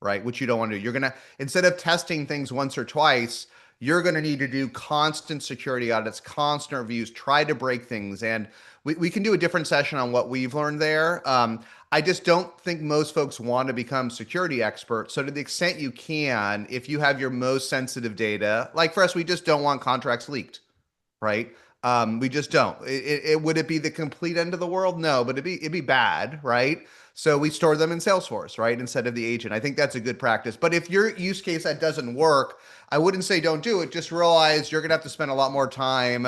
right? Which you don't want to do. You're going to, instead of testing things once or twice, you're going to need to do constant security audits, constant reviews, try to break things. And we can do a different session on what we've learned there. I just don't think most folks want to become security experts. So to the extent you can, if you have your most sensitive data, like for us, we just don't want contracts leaked, right? We just don't. Would it be the complete end of the world? No, but it'd be bad, right? So we store them in Salesforce, right, instead of the agent. I think that's a good practice. But if your use case that doesn't work, I wouldn't say don't do it. Just realize you're gonna have to spend a lot more time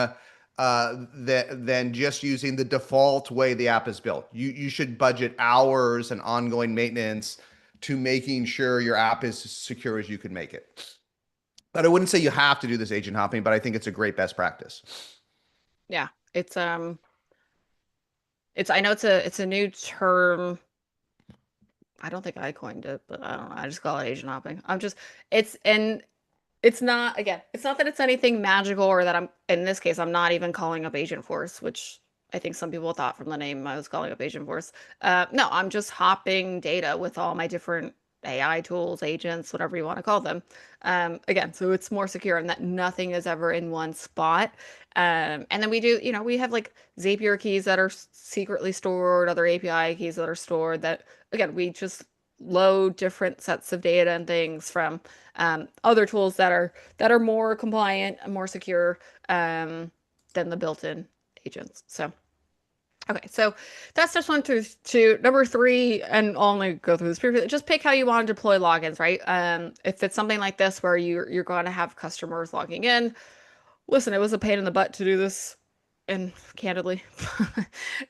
than just using the default way the app is built. You should budget hours and ongoing maintenance to making sure your app is as secure as you can make it. But I wouldn't say you have to do this agent hopping, but I think it's a great best practice. Yeah, it's I know it's a new term. I don't think I coined it, but I don't know. I just call it agent hopping. It's and it's not, again, it's not that it's anything magical or that in this case, I'm not even calling up Agent Force, which I think some people thought from the name I was calling up Agent Force. No, I'm just hopping data with all my different AI tools, agents, whatever you want to call them. Again, so it's more secure and that nothing is ever in one spot. And then we do, we have like Zapier keys that are secretly stored, other API keys that are stored that, again, we just load different sets of data and things from other tools that are more compliant and more secure than the built-in agents. So, okay, so that's just one through two. Number three, and I'll only go through this briefly. Just pick how you want to deploy logins, right? If it's something like this where you're going to have customers logging in, listen, it was a pain in the butt to do this, and candidly,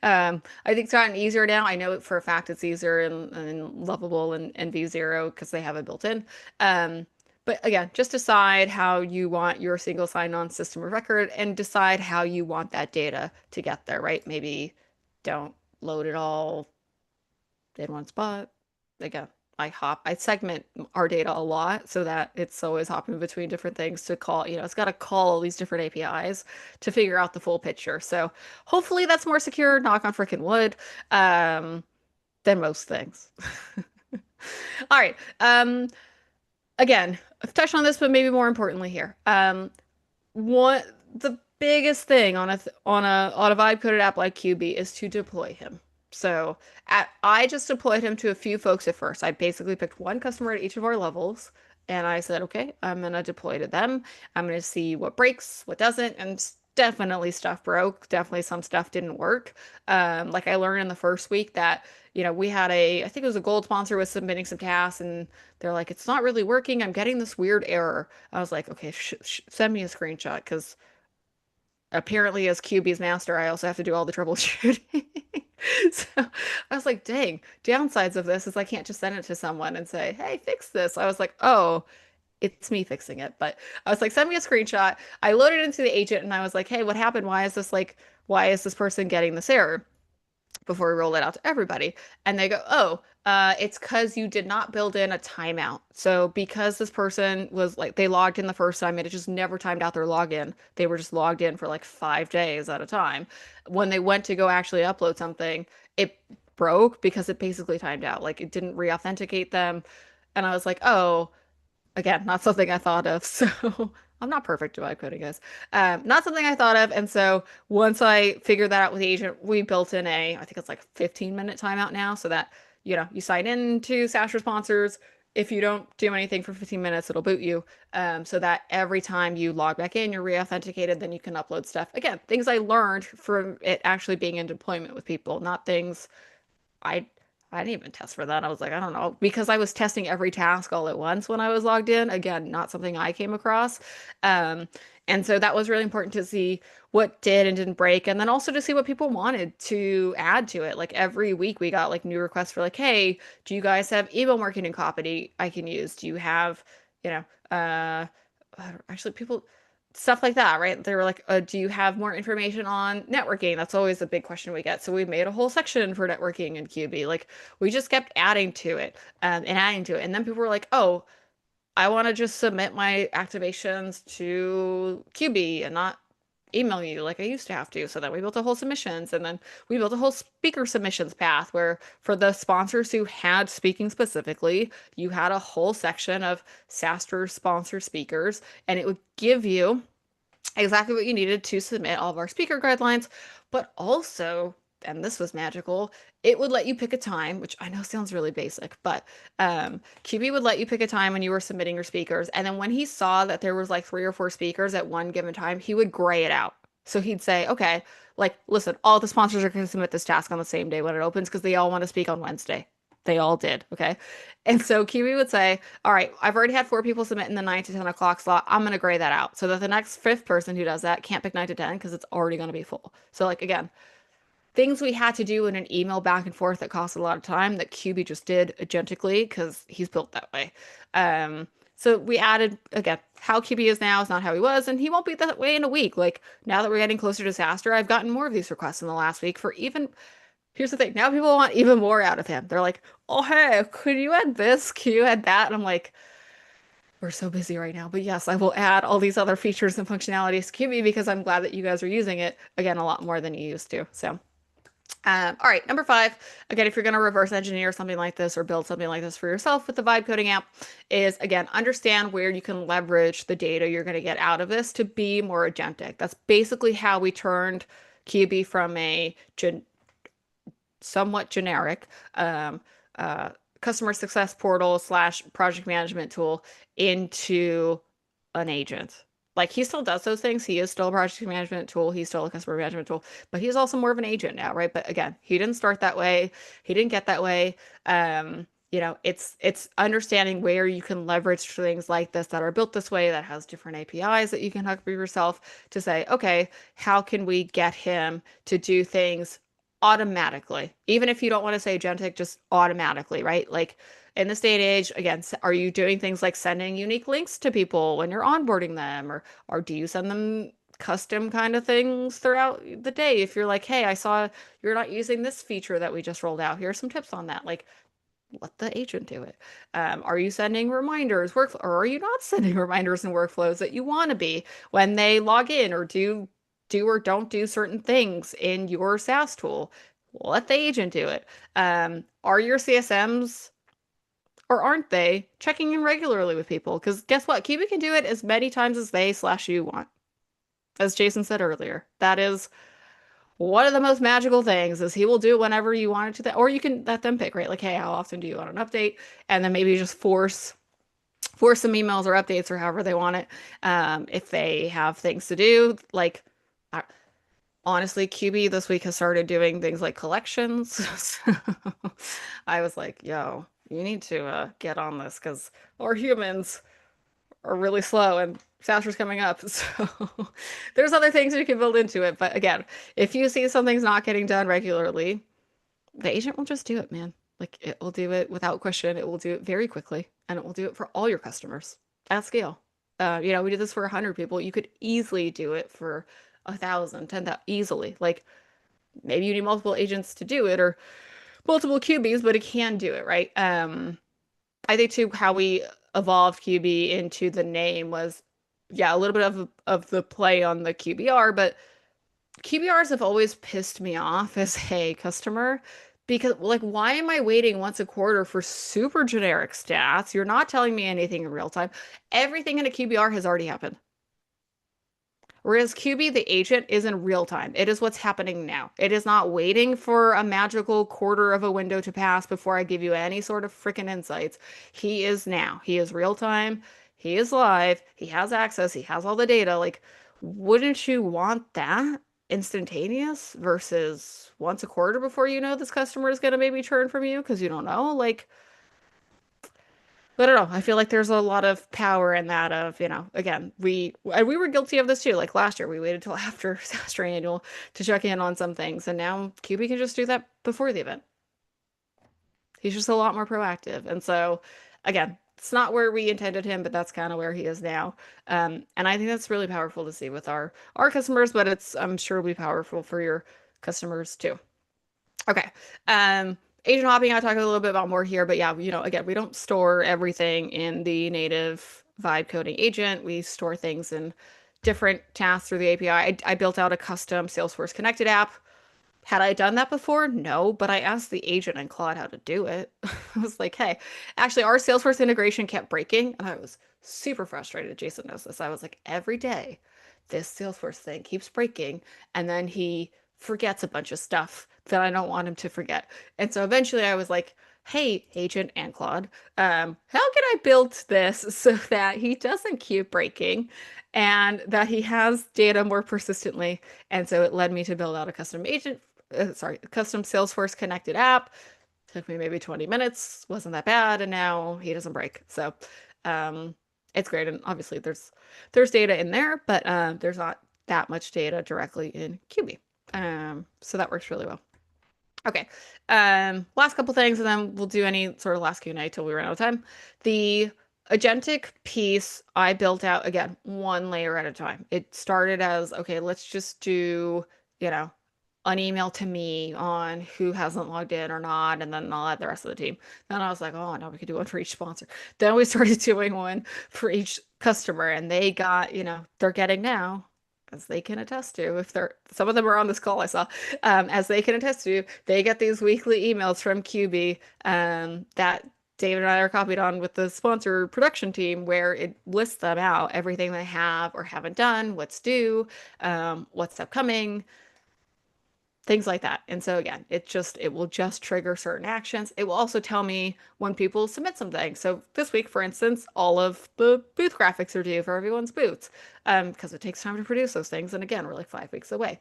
I think it's gotten easier now. I know for a fact it's easier in Lovable and V0 because they have it built in. But again, just decide how you want your single sign-on system of record and decide how you want that data to get there, right? Maybe don't load it all in one spot. Again, I segment our data a lot so that it's always hopping between different things to call, it's got to call all these different APIs to figure out the full picture. So hopefully that's more secure, knock on freaking wood, than most things. All right. Again, I've touched on this, but maybe more importantly here. What the biggest thing on a vibe coded app like Qbee is to deploy him. So I just deployed him to a few folks at first. I basically picked one customer at each of our levels, and I said, okay, I'm gonna deploy to them. I'm gonna see what breaks, what doesn't, and definitely stuff broke. Definitely some stuff didn't work. Like I learned in the first week that we had I think it was a gold sponsor was submitting some tasks, and they're like, it's not really working. I'm getting this weird error. I was like, okay, send me a screenshot because apparently as Qbee's master, I also have to do all the troubleshooting. So I was like, dang, downsides of this is I can't just send it to someone and say, hey, fix this. I was like, oh, it's me fixing it. But I was like, send me a screenshot. I loaded it into the agent and I was like, hey, what happened? Why is this person getting this error? Before we roll it out to everybody. And they go, oh, it's because you did not build in a timeout. So because this person was like, they logged in the first time and it just never timed out their login. They were just logged in for like 5 days at a time. When they went to go actually upload something, it broke because it basically timed out. Like it didn't re-authenticate them. And I was like, oh, again, not something I thought of. So I'm not perfect at coding, guys. Not something I thought of. And so once I figured that out with the agent, we built in I think it's like 15-minute timeout now, so that you sign in to SaaStr sponsors. If you don't do anything for 15 minutes, it'll boot you. So that every time you log back in, you're re-authenticated, then you can upload stuff. Again, things I learned from it actually being in deployment with people, not things I I didn't even test for that. I was like, I don't know, because I was testing every task all at once when I was logged in. Again, not something I came across. Um, and so that was really important to see what did and didn't break, and then also to see what people wanted to add to it. Like every week we got like new requests for like, hey, do you guys have email marketing copy I can use? Do you have, you know, actually people stuff like that, right? They were like, do you have more information on networking? That's always a big question we get. So we made a whole section for networking in Qbee. Like we just kept adding to it and adding to it. And then people were like, oh, I want to just submit my activations to Qbee and not email you like I used to have to. So then we built a whole submissions, and then we built a whole speaker submissions path where for the sponsors who had speaking specifically, you had a whole section of SaaStr sponsor speakers, and it would give you exactly what you needed to submit all of our speaker guidelines, but also, and this was magical, it would let you pick a time, which I know sounds really basic, but Qbee would let you pick a time when you were submitting your speakers. And then when he saw that there was like 3 or 4 speakers at one given time, he would gray it out. So he'd say, okay, like, listen, all the sponsors are going to submit this task on the same day when it opens because they all want to speak on Wednesday. They all did. Okay. And so Kiwi would say, all right, I've already had 4 people submit in the 9 to 10 o'clock slot. I'm going to gray that out so that the next fifth person who does that can't pick 9 to 10 because it's already going to be full. So, like, again, things we had to do in an email back and forth that cost a lot of time that QB just did agentically because he's built that way. So we added, again, how QB is now is not how he was, and he won't be that way in a week. Like, now that we're getting closer to SaaStr, I've gotten more of these requests in the last week for even, here's the thing, now people want even more out of him. They're like, oh, hey, could you add this? Could you add that? And I'm like, we're so busy right now. But yes, I will add all these other features and functionalities to QB because I'm glad that you guys are using it, again, a lot more than you used to. So. All right, number 5, again, if you're going to reverse engineer something like this or build something like this for yourself with the vibe coding app, is again, understand where you can leverage the data you're going to get out of this to be more agentic. That's basically how we turned Qbee from a somewhat generic um, uh, customer success portal slash project management tool into an agent. Like he still does those things. He is still a project management tool. He's still a customer management tool, but he's also more of an agent now, right? But again, he didn't start that way. He didn't get that way. It's understanding where you can leverage things like this that are built this way, that has different APIs that you can hook for yourself to say, okay, how can we get him to do things automatically? Even if you don't want to say agentic, just automatically, right? Like in this day and age, again, are you doing things like sending unique links to people when you're onboarding them, or do you send them custom kind of things throughout the day? If you're like, hey, I saw you're not using this feature that we just rolled out. Here are some tips on that. Like, let the agent do it. Are you sending reminders, work, or are you not sending reminders and workflows that you want to be when they log in or do or don't do certain things in your SaaS tool? Let the agent do it. Are your CSMs or aren't they checking in regularly with people? Because guess what? Qbee can do it as many times as they slash you want. As Jason said earlier, that is one of the most magical things is he will do it whenever you want it to, or you can let them pick, right? Like, hey, how often do you want an update? And then maybe just force some emails or updates or however they want it. If they have things to do, like I, honestly, QB this week has started doing things like collections. So I was like, yo, you need to get on this because our humans are really slow and SaaStr's coming up. So there's other things you can build into it. But again, if you see something's not getting done regularly, the agent will just do it, man. Like it will do it without question. It will do it very quickly and it will do it for all your customers at scale. We did this for 100 people. You could easily do it for 1,000, 10,000, easily. Like maybe you need multiple agents to do it or multiple QBs, but it can do it, right? I think too how we evolved QB into the name was, yeah, a little bit of the play on the QBR, but QBRs have always pissed me off as a customer because, like, why am I waiting once a quarter for super generic stats? You're not telling me anything in real time. Everything in a QBR has already happened. Whereas QB, the agent, is in real time. It is what's happening now. It is not waiting for a magical quarter of a window to pass before I give you any sort of freaking insights. He is now. He is real time. He is live. He has access. He has all the data. Like, wouldn't you want that instantaneous versus once a quarter before you know this customer is going to maybe churn from you because you don't know? Like, I don't know. I feel like there's a lot of power in that of, again, we were guilty of this too. Like last year, we waited till after SaaStr annual to check in on some things, and now QB can just do that before the event. He's just a lot more proactive. And so, again, it's not where we intended him, but that's kind of where he is now. And I think that's really powerful to see with our customers, but I'm sure it'll be powerful for your customers too. Okay. Agent hopping, I'll talk a little bit about more here, but yeah, again, we don't store everything in the native vibe coding agent. We store things in different tasks through the API. I built out a custom Salesforce connected app. Had I done that before? No, but I asked the agent in Claude how to do it. I was like, hey, actually, our Salesforce integration kept breaking, and I was super frustrated. Jason knows this. I was like, every day, this Salesforce thing keeps breaking, and then he forgets a bunch of stuff that I don't want him to forget. And so eventually I was like, hey, agent and Claude, how can I build this so that he doesn't keep breaking and that he has data more persistently? And so it led me to build out a custom Salesforce connected app. Took me maybe 20 minutes, wasn't that bad, and now he doesn't break. So, um, it's great. And obviously there's data in there, but there's not that much data directly in Qbee. So that works really well. Okay. Last couple things, and then we'll do any sort of last Q&A till we run out of time. The agentic piece I built out again, one layer at a time. It started as, okay, let's just do, you know, an email to me on who hasn't logged in or not, and then I'll add the rest of the team. Then I was like, oh, now we could do one for each sponsor. Then we started doing one for each customer, and they got, they're getting now, as they can attest to, if they're some of them are on this call, I saw, as they can attest to, they get these weekly emails from Qbee that David and I are copied on with the sponsor production team, where it lists them out, everything they have or haven't done, what's due, what's upcoming, things like that. And so again, it will just trigger certain actions. It will also tell me when people submit something. So this week, for instance, all of the booth graphics are due for everyone's booths, because it takes time to produce those things. And again, we're like 5 weeks away.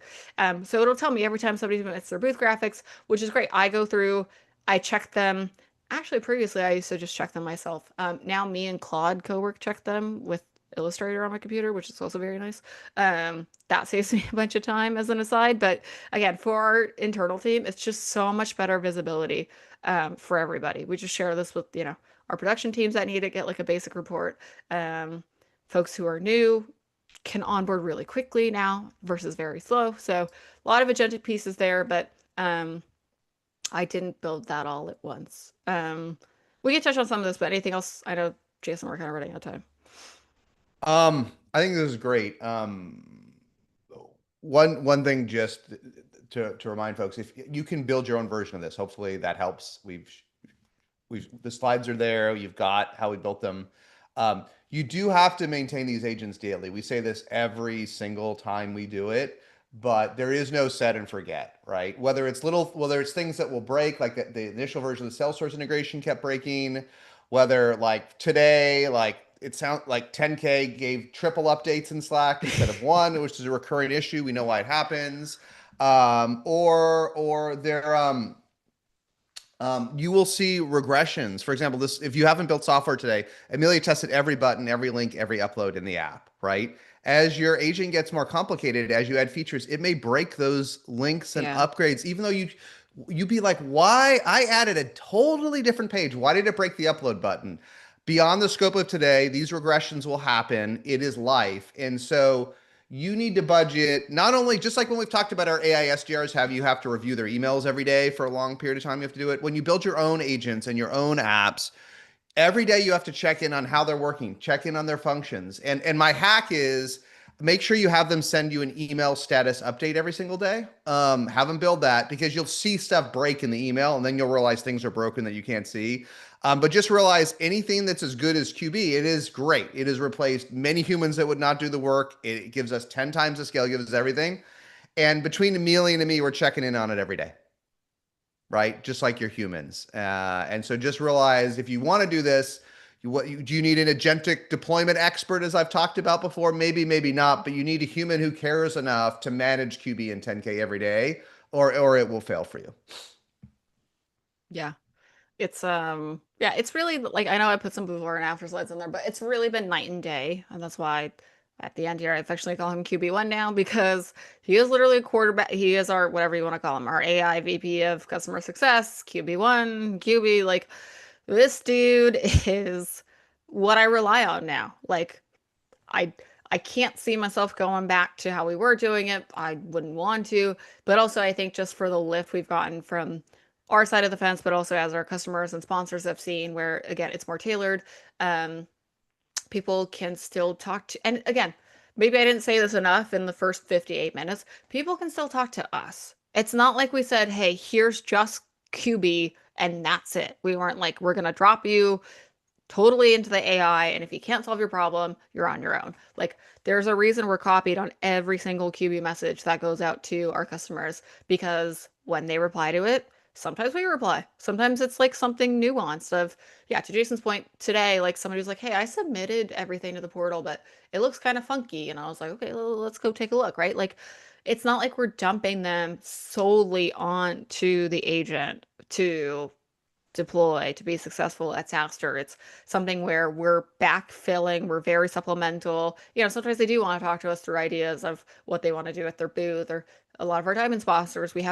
So it'll tell me every time somebody submits their booth graphics, which is great. I go through, I check them. Actually, previously I used to just check them myself. Now me and Claude co-work check them with Illustrator on my computer, which is also very nice. That saves me a bunch of time as an aside. But again, for our internal team, it's just so much better visibility for everybody. We just share this with, our production teams that need to get like a basic report. Um, Folks who are new can onboard really quickly now versus very slow. So a lot of agentic pieces there, but I didn't build that all at once. We can touch on some of this, but anything else? I know, Jason, we're kind of running out of time. I think this is great. One thing just to remind folks, if you can build your own version of this, hopefully that helps. We've the slides are there. You've got how we built them. You do have to maintain these agents daily. We say this every single time we do it, but there is no set and forget, right? Whether it's things that will break, like the initial version of the Salesforce integration kept breaking, whether like today, like it sounds like 10K gave triple updates in Slack instead of one, which is a recurring issue. We know why it happens. Or there you will see regressions. For example, this if you haven't built software today, Amelia tested every button, every link, every upload in the app, right? As your agent gets more complicated, as you add features, it may break those links and Yeah. upgrades, even though you'd be like, why? I added a totally different page. Why did it break the upload button? Beyond the scope of today, these regressions will happen. It is life. And so you need to budget not only just like when we've talked about our AI SDRs you have to review their emails every day for a long period of time. You have to do it when you build your own agents and your own apps. Every day you have to check in on how they're working, check in on their functions. And my hack is make sure you have them send you an email status update every single day. Have them build that because you'll see stuff break in the email and then you'll realize things are broken that you can't see. But just realize anything that's as good as Qbee, it is great. It has replaced many humans that would not do the work. It gives us 10 times the scale, gives us everything. And between Amelia and me, we're checking in on it every day, right? Just like you're humans. And so just realize if you want to do this, do you need an agentic deployment expert, as I've talked about before? Maybe, maybe not, but you need a human who cares enough to manage Qbee and 10K every day, or it will fail for you. Yeah. Yeah, it's really like I know I put some before and after slides in there, but it's really been night and day. And that's why at the end here I affectionately call him QB1 now, because he is literally a quarterback. He is our whatever you want to call him, our AI VP of customer success, QB1, QB. Like this dude is what I rely on now. Like I I can't see myself going back to how we were doing it. I wouldn't want to, but also I think just for the lift we've gotten from our side of the fence, but also as our customers and sponsors have seen, where again it's more tailored. Um, People can still talk to, and again, maybe I didn't say this enough in the first 58 minutes. People can still talk to us. It's not like we said, hey, here's just QB and that's it. We weren't like, we're going to drop you totally into the AI, and if you can't solve your problem, you're on your own. Like, there's a reason we're copied on every single QB message that goes out to our customers because when they reply to it, sometimes we reply. Sometimes it's like something nuanced of, yeah, to Jason's point today, like somebody was like, hey, I submitted everything to the portal, but it looks kind of funky. And I was like, okay, let's go take a look, right? Like, it's not like we're dumping them solely onto the agent to deploy to be successful at SaaStr. It's something where we're backfilling, we're very supplemental. Sometimes they do want to talk to us through ideas of what they want to do at their booth or a lot of our diamond sponsors. We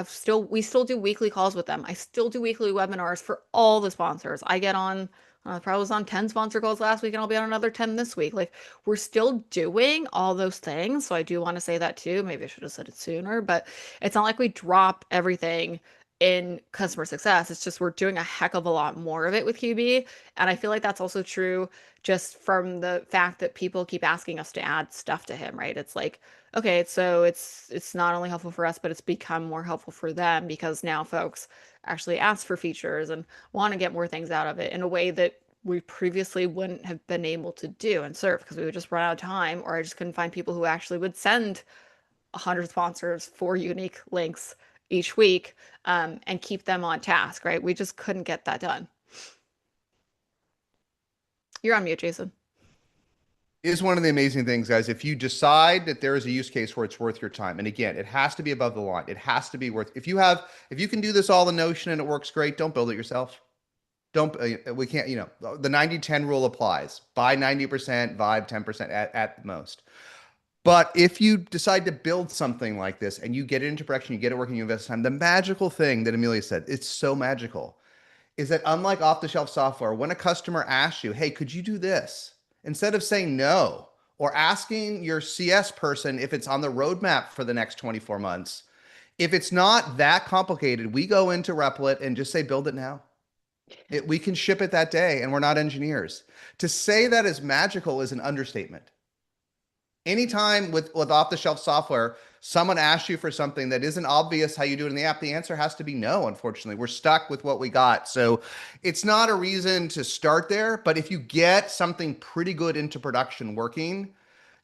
still do weekly calls with them. I still do weekly webinars for all the sponsors. I get on probably was on 10 sponsor calls last week and I'll be on another 10 this week. Like we're still doing all those things. So I do want to say that too. Maybe I should have said it sooner, but it's not like we drop everything in customer success. It's just we're doing a heck of a lot more of it with QB. And I feel like that's also true just from the fact that people keep asking us to add stuff to him, right? It's like, okay, so it's not only helpful for us, but it's become more helpful for them because now folks actually ask for features and want to get more things out of it in a way that we previously wouldn't have been able to do and serve because we would just run out of time or I just couldn't find people who actually would send 100 sponsors, 4 unique links each week, and keep them on task, right? We just couldn't get that done. You're on mute, Jason. Is one of the amazing things, guys. If you decide that there is a use case where it's worth your time, and again, it has to be above the line. It has to be worth. If you can do this all in Notion and it works great, don't build it yourself. Don't we can't. The 90-10 rule applies. Buy 90%, vibe 10% at most. But if you decide to build something like this and you get it into production, you get it working, you invest time. The magical thing that Amelia said, it's so magical, is that unlike off-the-shelf software, when a customer asks you, hey, could you do this? Instead of saying no or asking your CS person if it's on the roadmap for the next 24 months, if it's not that complicated, we go into Replit and just say, build it now. We can ship it that day, and we're not engineers. To say that is magical is an understatement. Anytime with off-the-shelf software, someone asks you for something that isn't obvious how you do it in the app, the answer has to be no, unfortunately. We're stuck with what we got. So it's not a reason to start there, but if you get something pretty good into production working,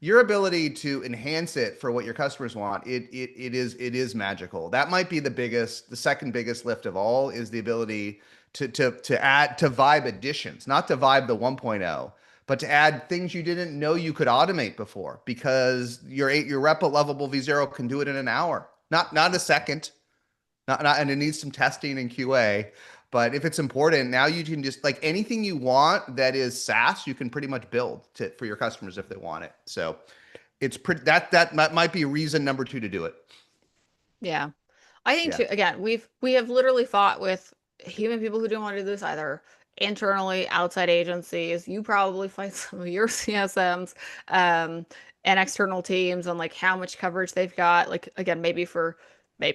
your ability to enhance it for what your customers want, it is magical. That might be the second biggest lift of all is the ability to add to Vibe additions, not to Vibe the 1.0, but to add things you didn't know you could automate before because your Replit lovable V0 can do it in an hour, not a second, and it needs some testing and QA. But if it's important, now you can just like anything you want that is SaaS, you can pretty much build for your customers if they want it. So it's that might be reason number two to do it. Yeah. I think Yeah. too, again, we have literally fought with human people who don't want to do this either. Internally, outside agencies, you probably find some of your CSMs and external teams on like how much coverage they've got. Like again, maybe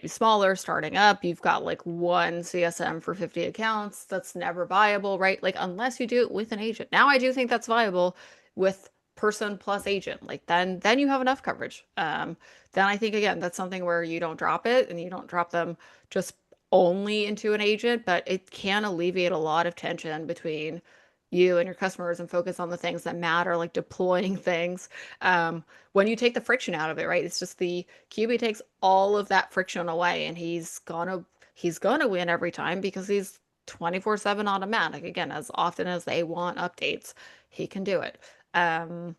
smaller, starting up, you've got like one CSM for 50 accounts. That's never viable, right? Like unless you do it with an agent. Now I do think that's viable with person plus agent. Like then you have enough coverage. Then I think again that's something where you don't drop it and you don't drop them just only into an agent, but it can alleviate a lot of tension between you and your customers and focus on the things that matter, like deploying things. When you take the friction out of it, right? It's just the QB takes all of that friction away, and he's gonna win every time because he's 24/7 automatic. Again, as often as they want updates, he can do it. All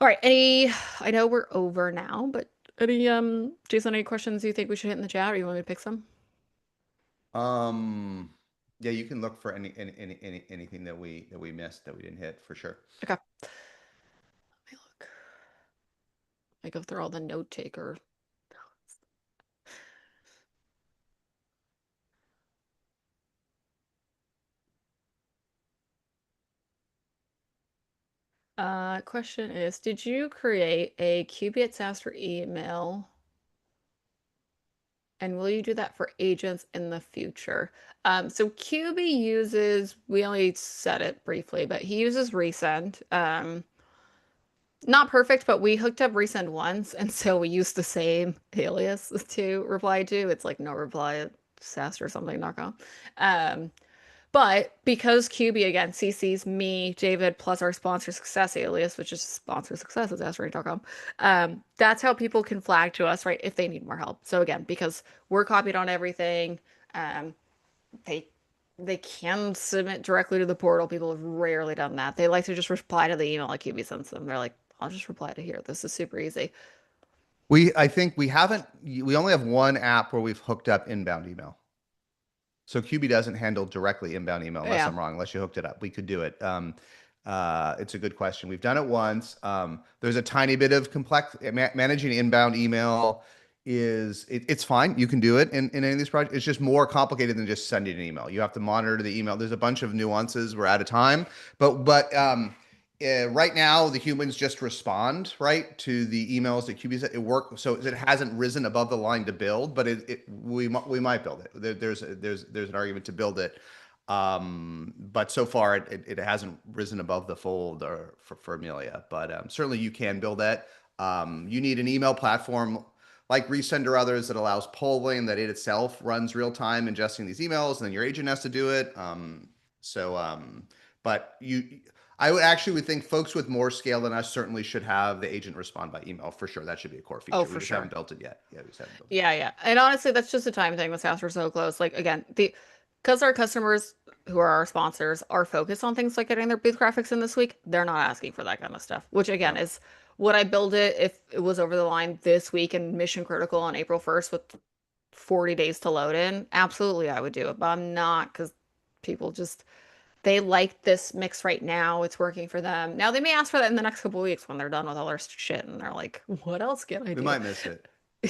right, I know we're over now, but Jason, any questions you think we should hit in the chat, or you want me to pick some? Um, yeah, you can look for anything that we missed that we didn't hit for sure. Okay. Let me look. I go through all the note taker. Question is, did you create a Qbee at SaaStr email? And will you do that for agents in the future? So Qbee uses, we only said it briefly, but he uses Resend. Not perfect, but we hooked up resend once, and so we used the same alias to reply to. It's like no reply at SaaStr or something.com. Um, but because Qbee again CCs me, David, plus our sponsor success alias, which is sponsor success at SaaStr.com, that's how people can flag to us, right, if they need more help. So again, because we're copied on everything, um, they they can submit directly to the portal. People have rarely done that. They like to just reply to the email like QB sends them. They're like, I'll just reply to here. This is super easy. I think we only have one app where we've hooked up inbound email. So Qbee doesn't handle directly inbound email, unless Yeah, I'm wrong, unless you hooked it up. We could do it. It's a good question. We've done it once. There's a tiny bit of complex managing inbound email it's fine. You can do it in any of these projects. It's just more complicated than just sending an email. You have to monitor the email. There's a bunch of nuances. We're out of time, but right now the humans just respond right to the emails that QB it work. So it hasn't risen above the line to build, but we might build it. There's an argument to build it. But so far it hasn't risen above the fold or for Amelia, but certainly you can build that. You need an email platform like Resend or others that allows polling, that it itself runs real time ingesting these emails, and then your agent has to do it. So, but I would think folks with more scale than us certainly should have the agent respond by email for sure. That should be a core oh feature. We for just haven't sure. built it yet. Yeah, we just haven't built it yet. Yeah, yeah. And honestly, that's just a time thing with SaaS. We're so close. Like again, the because our customers who are our sponsors are focused on things like getting their booth graphics in this week, they're not asking for that kind of stuff. Which again No. is would I build it if it was over the line this week and mission critical on April 1st with 40 days to load in? Absolutely, I would do it, but I'm not because people just they like this mix right now. It's working for them. Now they may ask for that in the next couple of weeks when they're done with all their shit and they're like, what else can I We do? might miss it.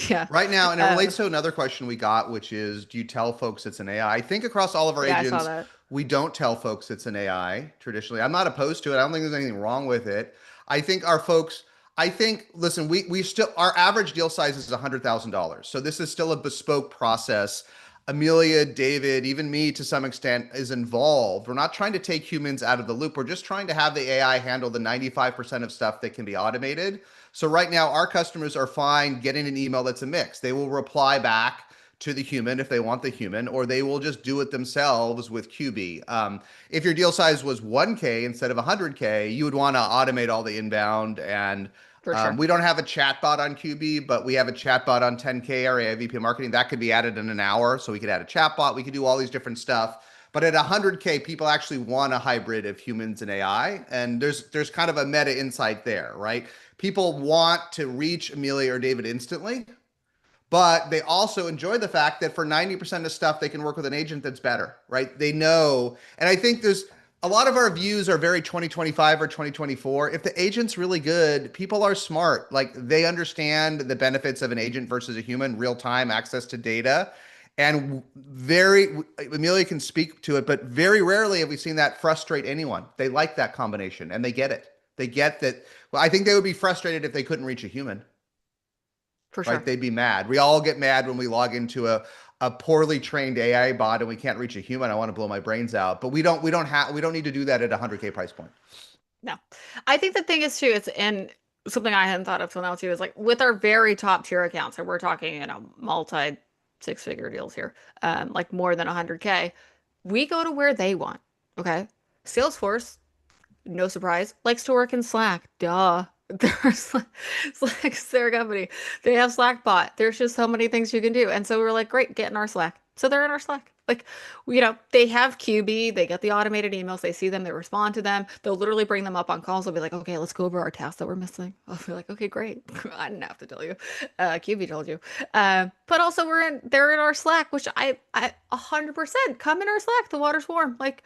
Yeah. Right now, and it Uh, relates to another question we got, which is, do you tell folks it's an AI? I think across all of our yeah, I saw agents, that. we don't tell folks it's an AI traditionally. I'm not opposed to it. I don't think there's anything wrong with it. I think our folks, listen, we still, our average deal size is $100,000. So this is still a bespoke process. Amelia, David, even me to some extent is involved. We're not trying to take humans out of the loop. We're just trying to have the AI handle the 95% of stuff that can be automated. So right now, our customers are fine getting an email that's a mix. They will reply back to the human if they want the human, or they will just do it themselves with Qbee. If your deal size was 1K instead of 100K, you would want to automate all the inbound. And For sure. we don't have a chatbot on Qbee, but we have a chatbot on 10K area VP of marketing that could be added in an hour. So we could add a chatbot. We could do all these different stuff. But at 100K, people actually want a hybrid of humans and AI, and there's kind of a meta insight there, right? People want to reach Amelia or David instantly, but they also enjoy the fact that for 90% of stuff, they can work with an agent that's better, right? They know. And I think there's a lot of our views are very 2025 or 2024. If the agent's really good, people are smart. Like they understand the benefits of an agent versus a human, real time access to data. And Amelia can speak to it, but very rarely have we seen that frustrate anyone. They like that combination and they get it. They get that. Well, I think they would be frustrated if they couldn't reach a human, For right? sure. They'd be mad. We all get mad when we log into a poorly trained AI bot and we can't reach a human. I want to blow my brains out, but we don't need to do that at a 100K price point. No. I think the thing is too, it's and something I hadn't thought of till now too is like with our very top tier accounts, and we're talking, multi six-figure deals here, like more than 100K, we go to where they want. Okay. Salesforce, no surprise, likes to work in Slack. Duh. Slack's their company. They have Slack bot. There's just so many things you can do. And so we were like, great, get in our Slack. So they're in our Slack. Like, they have Qbee, they get the automated emails, they see them, they respond to them. They'll literally bring them up on calls. They'll be like, okay, let's go over our tasks that we're missing. I'll be like, okay, great. I didn't have to tell you. Qbee told you. But also they're in our Slack, which I 100% come in our Slack. The water's warm. Like,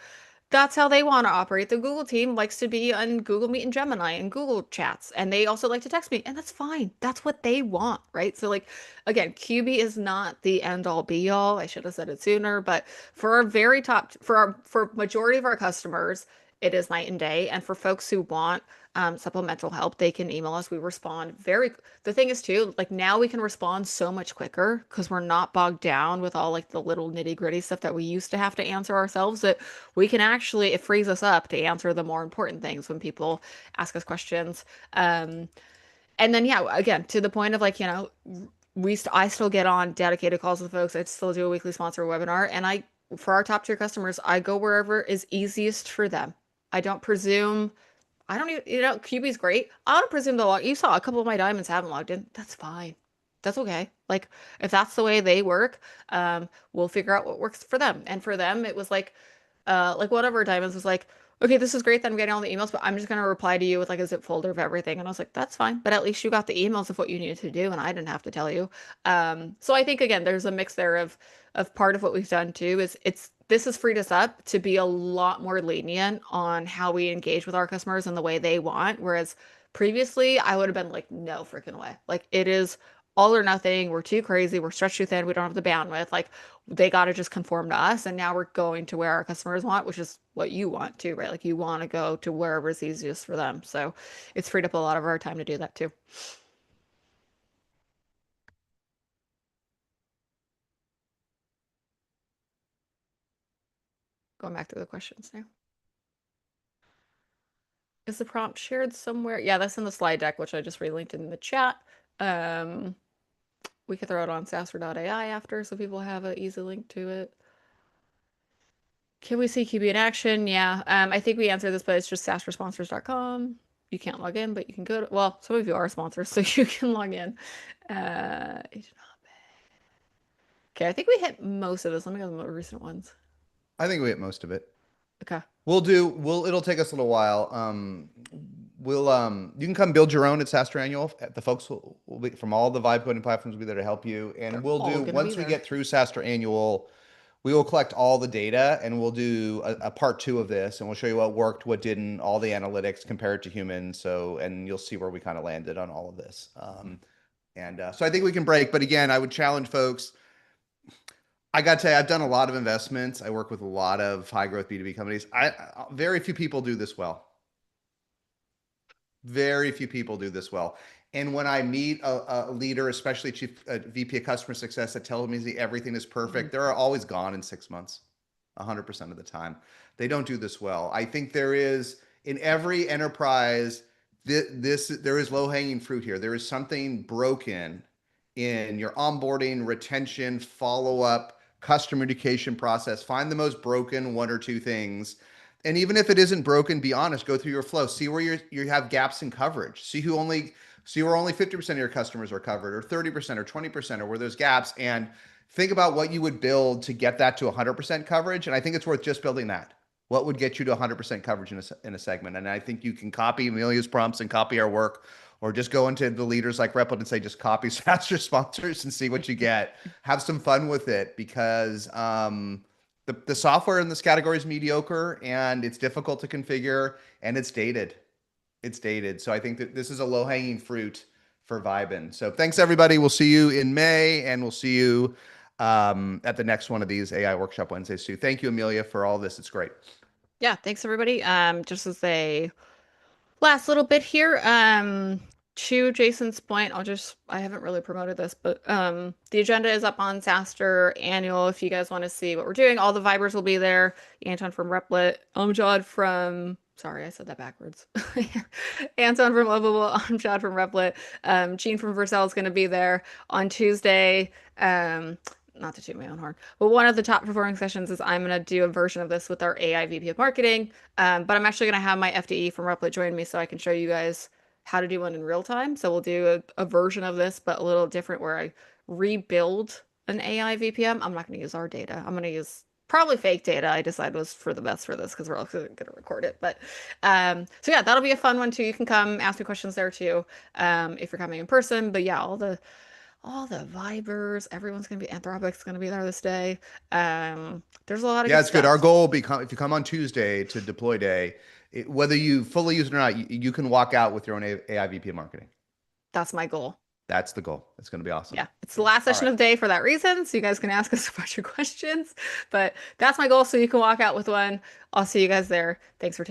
that's how they want to operate. The Google team likes to be on Google Meet and Gemini and Google Chats, and they also like to text me, and that's fine. That's what they want, right? So, like, again, Qbee is not the end all be all. I should have said it sooner, but for our very top, for majority of our customers, it is night and day. And for folks who want supplemental help, they can email us. We respond the thing is too, like now we can respond so much quicker because we're not bogged down with all like the little nitty-gritty stuff that we used to have to answer ourselves, that we can actually, it frees us up to answer the more important things when people ask us questions. Um, and then yeah, again, to the point of like, I still get on dedicated calls with folks. I still do a weekly sponsor webinar, and for our top tier customers, I go wherever is easiest for them. I don't presume. I don't even, Qbee's great. I don't presume they'll log. You saw a couple of my diamonds haven't logged in. That's fine. That's okay. Like if that's the way they work, we'll figure out what works for them. And for them, it was like one of our diamonds was like, okay, this is great that I'm getting all the emails, but I'm just gonna reply to you with like a zip folder of everything. And I was like, that's fine, but at least you got the emails of what you needed to do, and I didn't have to tell you. So I think again, there's a mix there of part of what we've done too is this has freed us up to be a lot more lenient on how we engage with our customers and the way they want. Whereas previously, I would have been like, no freaking way. Like it is all or nothing. We're too crazy. We're stretched too thin. We don't have the bandwidth. Like they got to just conform to us. And now we're going to where our customers want, which is what you want too, right? Like you want to go to wherever is easiest for them. So it's freed up a lot of our time to do that too. Going back to the questions now. Is the prompt shared somewhere? Yeah, that's in the slide deck, which I just relinked in the chat. Um, we could throw it on SaaStr.ai after so people have an easy link to it. Can we see Qbee in action? Yeah. I think we answered this, but it's just SaaStrsponsors.com. You can't log in, but you can go to, well, some of you are sponsors, so you can log in. Okay, I think we hit most of this. Let me go to the more recent ones. I think we hit most of it. Okay. It'll take us a little while. You can come build your own at SaaStr Annual. The folks will be from all the vibe coding platforms will be there to help you. And They're all gonna be once we there. get through SaaStr Annual, we will collect all the data and we'll do a part two of this and we'll show you what worked, what didn't, all the analytics compared to humans. And you'll see where we kind of landed on all of this. So I think we can break, but again, I would challenge folks. I got to tell you, I've done a lot of investments. I work with a lot of high growth B2B companies. Very few people do this well. Very few people do this well. And when I meet a leader, especially a VP of customer success that tells me everything is perfect, they're always gone in 6 months, 100% of the time. They don't do this well. I think there is, in every enterprise, there is low-hanging fruit here. There is something broken in your onboarding, retention, follow-up, customer education process. Find the most broken one or two things. And even if it isn't broken, be honest, go through your flow, see where you have gaps in coverage, see where only 50% of your customers are covered or 30% or 20% or where there's gaps, and think about what you would build to get that to 100% coverage. And I think it's worth just building that. What would get you to 100% coverage in a segment? And I think you can copy Amelia's prompts and copy our work, or just go into the leaders like Replit and say, just copy SaaStr sponsors and see what you get. Have some fun with it because the software in this category is mediocre and it's difficult to configure and it's dated. It's dated. So I think that this is a low-hanging fruit for Vibin. So thanks, everybody. We'll see you in May, and we'll see you at the next one of these AI Workshop Wednesdays too. Thank you, Amelia, for all this. It's great. Yeah, thanks everybody. Just as a last little bit here, to Jason's point, I haven't really promoted this, but the agenda is up on SaaStr Annual if you guys want to see what we're doing. All the Vibers will be there. Anton from Replit, Amjad from, sorry, I said that backwards. Anton from Lovable, Amjad from Replit, Gene from Vercel is going to be there on Tuesday. Not to toot my own horn, but one of the top performing sessions is I'm going to do a version of this with our AI VP of marketing. But I'm actually going to have my FDE from Replit join me so I can show you guys how to do one in real time. So we'll do a version of this, but a little different where I rebuild an AI VPM. I'm not going to use our data. I'm going to use probably fake data. I decided was for the best for this because we're also going to record it. But so yeah, that'll be a fun one too. You can come ask me questions there too if you're coming in person. But yeah, all the Vibers, everyone's gonna be Anthropic's gonna be there this day. There's a lot of Yeah, good it's good. stuff. Our goal will become, if you come on Tuesday to deploy day, whether you fully use it or not, you can walk out with your own AI VP of marketing. That's my goal. That's the goal. It's going to be awesome. Yeah, it's the last All session right. of the day for that reason, so you guys can ask us a bunch of questions. But that's my goal, so you can walk out with one. I'll see you guys there. Thanks for